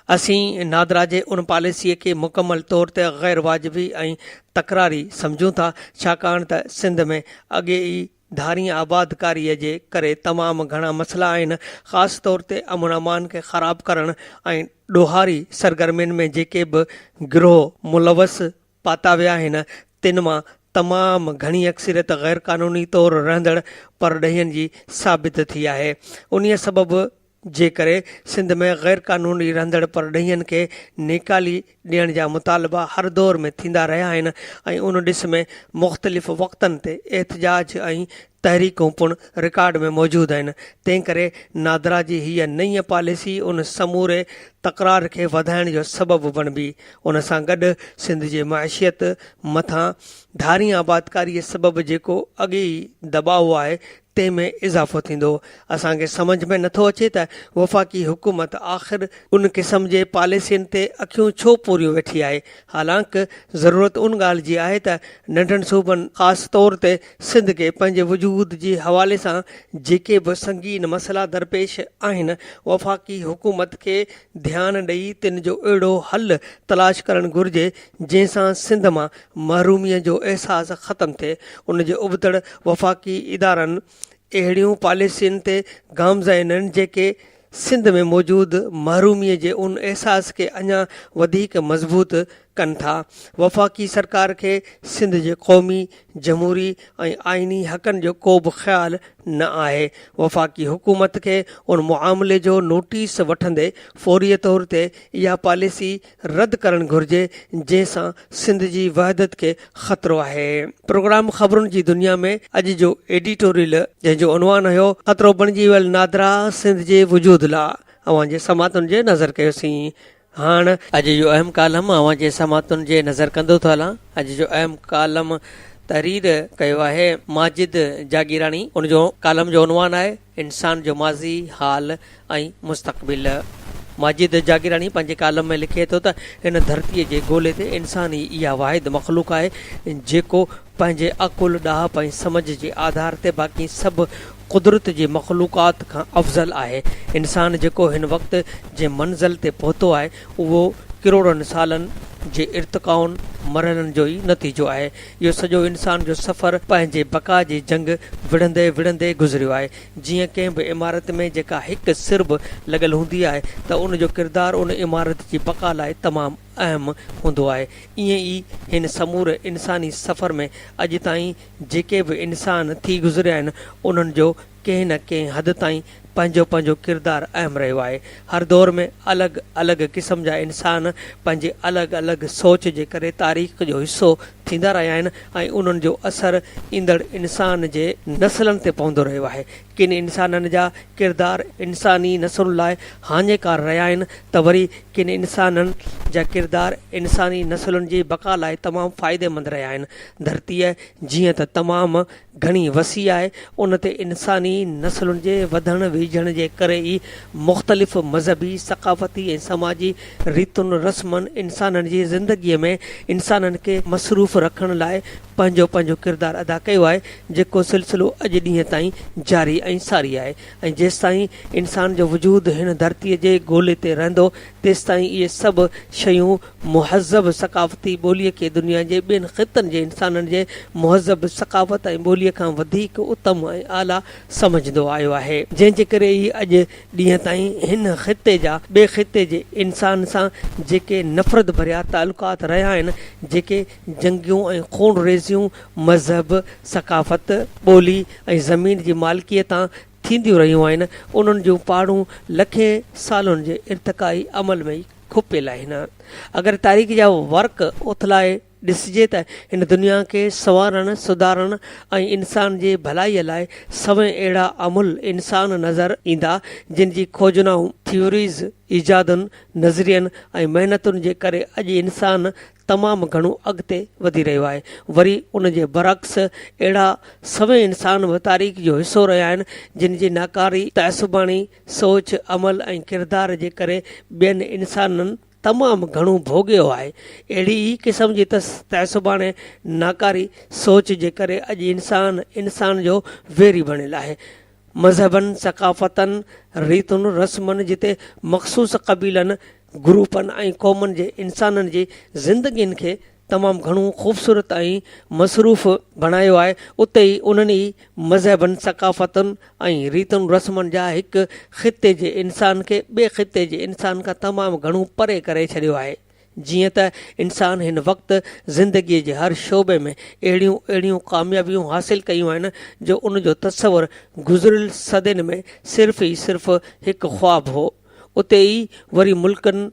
असीं नादरा जे उन पॉलिसीअ खे मुकमल तौर ते गैर वाजिबी ऐं तकरारी सम्झूं था, छाकाणि त सिंध में अॻे ई धारी आबादकारीअ जे करे तमामु घणा मसइला आहिनि। ख़ासि तौर ते अमन अमान खे ख़राबु करणु ऐं ॾोहारी सरगर्मियुनि में जेके बि गिरोह मुलवस पाता विया आहिनि, तिन मां तमामु घणी अक्सरियत गैर क़ानूनी तौर रहंदड़ परॾेहियुनि जी साबित थी आहे। उन्हीअ सबबि जे करे सिंध में गैर कानूनी रहंदड़ परॾेहियुनि खे निकाली ॾियण जा मुतालबा हर दौर में थींदा रहिया आहिनि ऐं उन ॾिस में मुख़्तलिफ़ वक़्तनि ते एहतजाज ऐं तहरीकूं पिणु रिकॉर्ड में मौजूदु आहिनि। तंहिं करे नादरा जी हीअ नई पॉलिसी उन समूरे तकरार खे वधाइण जो सबबु बणिबी। उन सां गॾु सिंध जी मइशियत मथां धारी आबादकारीअ सबबु जेको अॻे ई दॿाउ आहे तंहिंमें इज़ाफ़ो थींदो। असांखे सम्झ में नथो अचे त वफ़ाक़ी हुकूमत आख़िर उन क़िस्म जे पॉलिसियुनि ते अखियूं छो पूरियूं वेठी आहे। हालांकि ज़रूरत उन ॻाल्हि जी आहे त नंढनि सूबनि ख़ासि तौर ते सिंध खे पंहिंजे वजूद जे हवाले सां जेके बि संगीन मसइला दरपेश आहिनि वफ़ाक़ी हुकूमत खे ध्यानु ॾेई तिन जो अहिड़ो हल तलाश करणु घुरिजे जंहिंसां सिंध मां महरूमीअ जो अहसासु ख़तमु थिए। उन जे उबतड़ वफ़ाक़ी इदारनि अहिड़ियूं पॉलिसियुनि ते गामज़ाइनि आहिनि जेके सिंध में मौजूदु महरूमीअ जे उन अहसास खे अञा वधीक मज़बूत कनि था। वफ़ाक़ी सरकार खे सिंध जे क़ौमी जमहूरी ऐं आइनी हक़नि जो को बि ख़्यालु न आहे। वफ़ाक़ी हुकूमत खे उन मुआमले जो नोटिस वठंदे फौरी तौर ते इहा पॉलिसी रद्द करणु घुरिजे जंहिंसां सिंध जी वहदत खे ख़तरो आहे। प्रोग्राम ख़बरुनि जी दुनिया में अॼु जो एडिटोरियल जंहिंजो उनवान हुयो ख़तरो बणिजी वियल नादरा सिंध जे वजूद लाइ अवां जे समातुनि जे नज़र कयोसीं। हाणे अॼु जो अहम कालम अवां जे समातुनि जे नज़र कंदो थो हलां। अॼु जो अहम कालम तहरीर कयो आहे माजिद जागीरानी। उनजो कालम जो उनवान आहे इंसान जो माज़ी हाल ऐं मुस्तक़बिल। माजिद जागीरानी पंहिंजे कालम में लिखे थो त हिन धरतीअ जे ॻोल्हे ते इंसान ई इहा वाहिद मख़लूक आहे जेको पंहिंजे अकुल ॾाह ऐं सम्झ जे आधार ते बाक़ी सभु कुदरत जे मख़लूक़ात खां अफ़ज़ल आहे। इंसान जेको हिन वक़्त जे मंज़िल ते पहुतो आहे उहो करोड़नि सालनि जे इर्तिकाउनि मरहलनि जो ई नतीजो आहे। इहो सॼो इंसान जो सफ़र पंहिंजे बका जी जंग विढ़ंदे विढ़ंदे गुज़रियो आहे। जीअं कंहिं बि इमारत में जेका हिकु सिर बि लॻल हूंदी आहे त उन जो किरदारु उन इमारत जी बका लाइ तमामु अहम हूंदो आहे। ईअं ई हिन समूरे इंसानी सफ़र में अॼु ताईं जेके बि इंसान थी गुज़रिया आहिनि उन्हनि जो कंहिं न कंहिं हद ताईं पंहिंजो पंहिंजो किरदारु अहम रहियो आहे। हर दौर में अलॻि अलॻि क़िस्म जा इंसान पंहिंजे अलॻि अलॻि सोच जे करे तारीख़ जो हिसो थींदा रहिया आहिनि ऐं उन्हनि जो असरु ईंदड़ इंसान जे नसलनि ते पवंदो रहियो आहे। किन इंसाननि जा किरदार इंसानी नसुल लाइ हाञेकार रहिया आहिनि त वरी किन इंसाननि जा किरदार इंसानी नसुलनि जी बका लाइ तमामु फ़ाइदेमंद रहिया आहिनि। धरतीअ जीअं त तमामु घणी वसी आहे उन ते इंसानी नसुलनि जे वधण वेझण जे करे ई मुख़्तलिफ़ मज़हबी सक़ाफ़ती ऐं समाजी रीतुनि रस्मनि इंसाननि जी ज़िंदगीअ में इंसाननि खे मसरूफ़ रखण लाइ पंहिंजो पंहिंजो किरदारु अदा कयो आहे जेको सिलसिलो अॼु ॾींहं ताईं जारी ऐं सारी आहे। ऐं जेसि ताईं इंसान जो वजूद हिन धरतीअ जे ॻोल्हे ते रहंदो तेसि ताईं इहे सभु शयूं मुहज़ब सक़ाफ़ती ॿोलीअ खे दुनिया जे ॿियनि ख़ितनि जे इंसाननि जे मुहज़ब सक़ाफ़त ऐं ॿोलीअ खां वधीक उत्तम ऐं आला सम्झंदो आयो आहे। जंहिंजे करे ई अॼु ॾींहं ताईं हिन ख़िते जा ॿिए ख़िते जे इंसान सां जेके नफ़रत भरिया तालुकात रहिया आहिनि जेके जंगियूं ऐं खून रेज़ियूं मज़हब सक़ाफ़त ॿोली ऐं ज़मीन जी मालिकीअतां थींदियूं रहियूं आहिनि उन्हनि जूं पाड़ूं लखे सालनि जे इर्तिकाई अमल में ई खुपियल आहिनि। अगरि तारीख़ जा वर्क उथलाए ॾिसिजे त हिन दुनिया खे संवारणु सुधारणु ऐं इंसान जे भलाईअ लाइ सभई अहिड़ा अमुल इंसान नज़र ईंदा जिन जी खोजनाऊं थ्योरीज़ ईजादुनि नज़रियनि ऐं महिनतुनि जे करे अॼु इंसान तमामु घणो अॻिते वधी रहियो आहे। वरी उन जे बरअक्स अहिड़ा सभई इंसान बि तारीख़ जो हिसो रहिया आहिनि जिन जी नाकारी तअसुबाणी सोच अमल ऐं किरदार जे करे ॿियनि इंसाननि तमामु घणो भोॻियो आहे। अहिड़ी ई क़िस्म जी तअसुबाणे नाकारी सोच जे करे अॼु इंसान जो वेरी बणियलु आहे। मज़हबनि सक़ाफ़तनि रीतुनि रस्मनि जिते मख़सूस क़बीलनि ग्रुपनि ऐं क़ौमनि जे इंसाननि जी ज़िंदगियुनि खे तमामु घणो ख़ूबसूरत ऐं मसरूफ़ बणायो आहे उते ई उन्हनि ई मज़हबनि सक़ाफ़तुनि ऐं रीतुनि रस्मनि जा हिकु ख़िते जे इंसान खे ॿिए ख़िते जे इंसान खां तमामु घणो परे करे छॾियो आहे। जीअं त इंसान हिन वक़्तु ज़िंदगीअ जे हर शोबे में अहिड़ियूं कामयाबियूं हासिल कयूं आहिनि जो उन जो तसवुरु गुज़िरियल सदियुनि में सिर्फ़ ई सिर्फ़ु हिकु ख़्वाबु हो। उते ई वरी मुल्कनि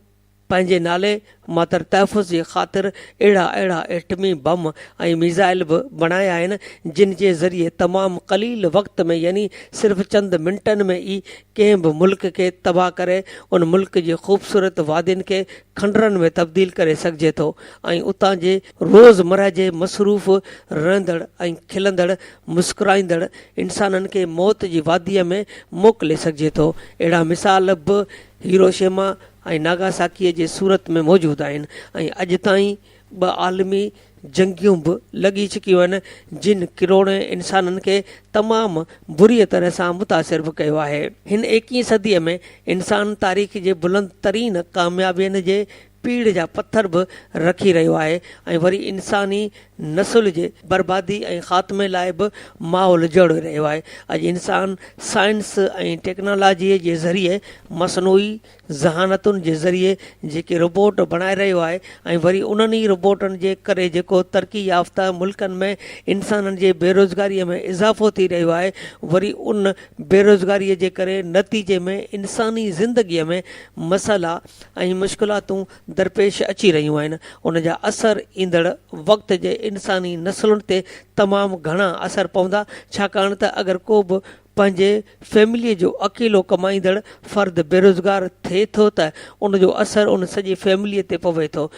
पंहिंजे नाले मातर तहफ़ुज़ जे ख़ातिर अहिड़ा एटमी बम ऐं मिज़ाइल बि बणाया आहिनि जिन जे ज़रिए तमामु क़लील वक़्त में यानी सिर्फ़ु चंद मिंटनि में ई कंहिं बि मुल्क खे तबाह करे उन मुल्क जे ख़ूबसूरत वादियुनि खे खंडरनि में तब्दील करे सघिजे थो ऐं उतां जे रोज़मर्रा जे मसरूफ़ रहंदड़ ऐं खिलंदड़ मुस्कुराईंदड़ इंसाननि खे मौत जी वादीअ में मोकिले सघिजे थो। अहिड़ा मिसाल बि हिरोशिमा ऐं नागासाकीअ जे सूरत में मौजूदु आहिनि ऐं अॼु ताईं 2 आलमी जंगियूं बि लॻी चुकियूं आहिनि जिन किरोड़े इंसाननि खे तमामु बुरी तरह सां मुतासिर बि कयो आहे। हिन 21वीं सदीअ में इंसान तारीख़ जे बुलंद तरीन कामयाबियुनि जे पीढ़ जा पत्थर बि रखी रहियो आहे ऐं वरी इंसानी नसुल जे बर्बादी ऐं ख़ात्मे लाइ बि माहौल जोड़े रहियो आहे। अॼु इंसान साइंस ऐं टेक्नोलॉजीअ जे ज़रिए मसनूई ज़हानतुनि जे ज़रिए जेके रोबोट बणाए रहियो आहे ऐं वरी उन्हनि ई रोबोटनि जे करे जेको तरक़ी याफ़्ता मुल्कनि में इंसाननि जे बेरोज़गारीअ में इज़ाफ़ो थी रहियो आहे, वरी उन बेरोज़गारीअ जे करे नतीजे में इंसानी ज़िंदगीअ में मसइला ऐं मुश्किलातूं दरपेश अची रहियूं आहिनि। उन जा असर ईंदड़ वक़्त जे इंसानी नसलुनि ते तमामु घणा असर पवंदा, छाकाणि त अगरि को बि पंहिंजे फैमिलीअ जो अकेलो कमाईंदड़ फ़र्द बेरोज़गार थिए थो त उन जो असर उन सॼी फैमिलीअ ते पवे थो।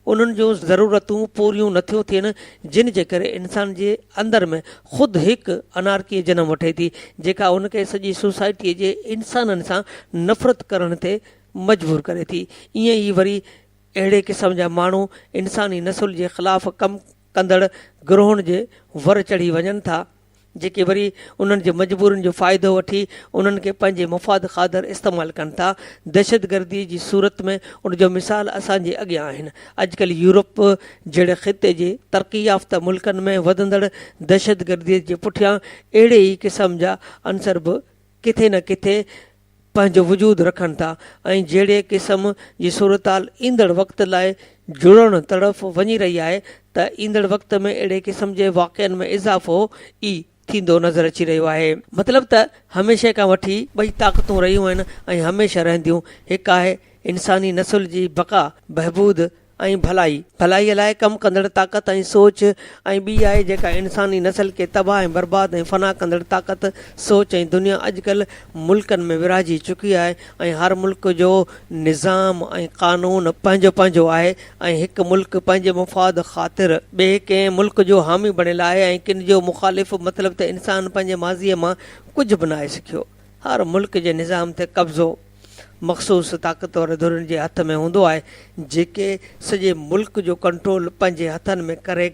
उन्हनि जूं ज़रूरतूं पूरियूं नथियूं थियनि जिन जे करे इंसान जे अंदरि में ख़ुदि हिकु अनारकीअ जनम वठे थी जेका उनखे सॼी सोसाइटीअ जे इंसाननि सां नफ़रत करण ते मजबूर करे थी। ईअं ई वरी अहिड़े क़िस्म जा माण्हू इंसानी नसुल जे ख़िलाफ़ कमु कंदड़ गिरोहनि जे वर चढ़ी वञनि था जेके वरी उन्हनि जे मजबूरियुनि जो फ़ाइदो वठी उन्हनि खे पंहिंजे मुफ़ाद ख़ातिर इस्तेमालु कनि था। दहशतगर्दी जी सूरत में उन जो मिसाल असांजे अॻियां आहिनि। अॼुकल्ह यूरोप जहिड़े ख़िते जे तरक़ी याफ़्ता मुल्कनि में वधंदड़ दहशतगर्दीअ जे पुठियां अहिड़े ई क़िस्म जा अंसर बि किथे न किथे पंहिंजो वजूद रखनि था ऐं जहिड़े क़िस्म जी सूरत हाल ईंदड़ वक़्त लाइ जुड़ण तरफ़ वञी रही आहे त ईंदड़ वक़्त में अहिड़े क़िस्म जे वाक़िअनि में इज़ाफ़ो ई थींदो नज़र अची रहियो आहे। मतिलबु त हमेशह खां वठी 2 ताक़तूं रहियूं आहिनि ऐं हमेशह रहंदियूं। हिकु आहे इंसानी नसुल जी बका बहबूद ऐं भलाईअ लाइ कमु कंदड़ ताक़त ऐं सोच, ऐं ॿी आहे जेका इंसानी नसल खे तबाह ऐं बर्बाद ऐं फना कंदड़ ताक़त सोच। ऐं दुनिया अॼुकल्ह मुल्कनि में विराइजी चुकी आहे ऐं हर मुल्क जो निज़ाम ऐं क़ानून पंहिंजो पंहिंजो आहे ऐं हिकु मुल्क पंहिंजे मुफ़ाद ख़ातिर ॿिए कंहिं मुल्क जो हामी बणियलु आहे ऐं किन जो मुख़ालिफ़, मतिलबु त इंसान पंहिंजे माज़ीअ मां कुझु बि न आहे सिखियो। हर मुल्क जे निज़ाम ते कब्ज़ो मख़सूस ताक़तवर धुरनि जे हथ में हूंदो आहे जेके सॼे मुल्क जो कंट्रोल पंहिंजे हथनि में करे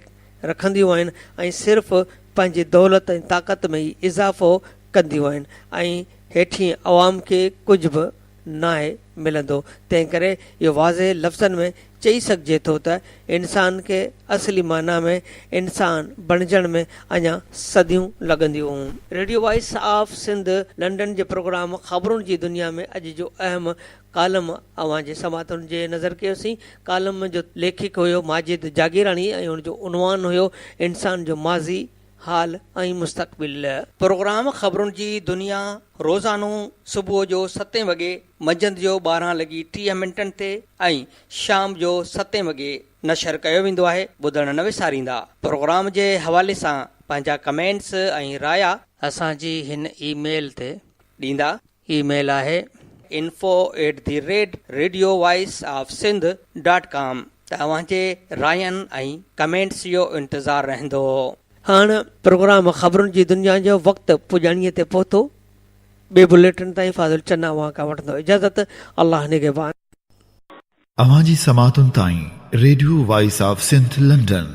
रखंदियूं आहिनि ऐं सिर्फ़ु पंहिंजी दौलत ऐं ताक़त में ई इज़ाफ़ो कंदियूं आहिनि ऐं हेठीं अवाम खे कुझु बि न आहे मिलंदो। तंहिं करे इहो वाज़े लफ़्ज़नि में चई सघिजे थो त इंसान खे असली माना में इंसान बणिजण में अञा सदियूं लॻंदियूं। Radio voice of Sindh London जे प्रोग्राम ख़बरुनि जी दुनिया में अॼु जो अहम कालम अवां जे समातुनि जे नज़र कयोसीं। कालम जो लेखक हुयो माजिद जागीरानी ऐं हुनजो उनवान हुयो इंसान जो माज़ी, हाल ऐं मुस्तक़बिल। प्रोग्राम ख़बरुनि जी दुनिया रोज़ानो सुबुह जो 7 वॻे, मंझंदि जो 12:30 ते ऐं शाम जो 7 वॻे नशर कयो वेंदो आहे। ॿुधण न विसारींदा। प्रोग्राम जे हवाले सां पंहिंजा कमेंट्स ऐं राया असांजी हिन ईमेल ते ॾींदा। ईमेल आहे info@radiovoiceofsindh.com। तव्हांजे रायनि ऐं कमेंट्स जो इंतज़ारु रहंदो। हाणे प्रोग्राम ख़बरुनि जी दुनिया जो वक़्तु पुॼाणीअ ते पहुतो। ॿिए बुलेटिन ताईं फाज़िल चन्ना वहां खां वठंदो इजाज़त। अल्लाह निगहबान। अवां जी समातुनि ताईं radio voice of Sindh London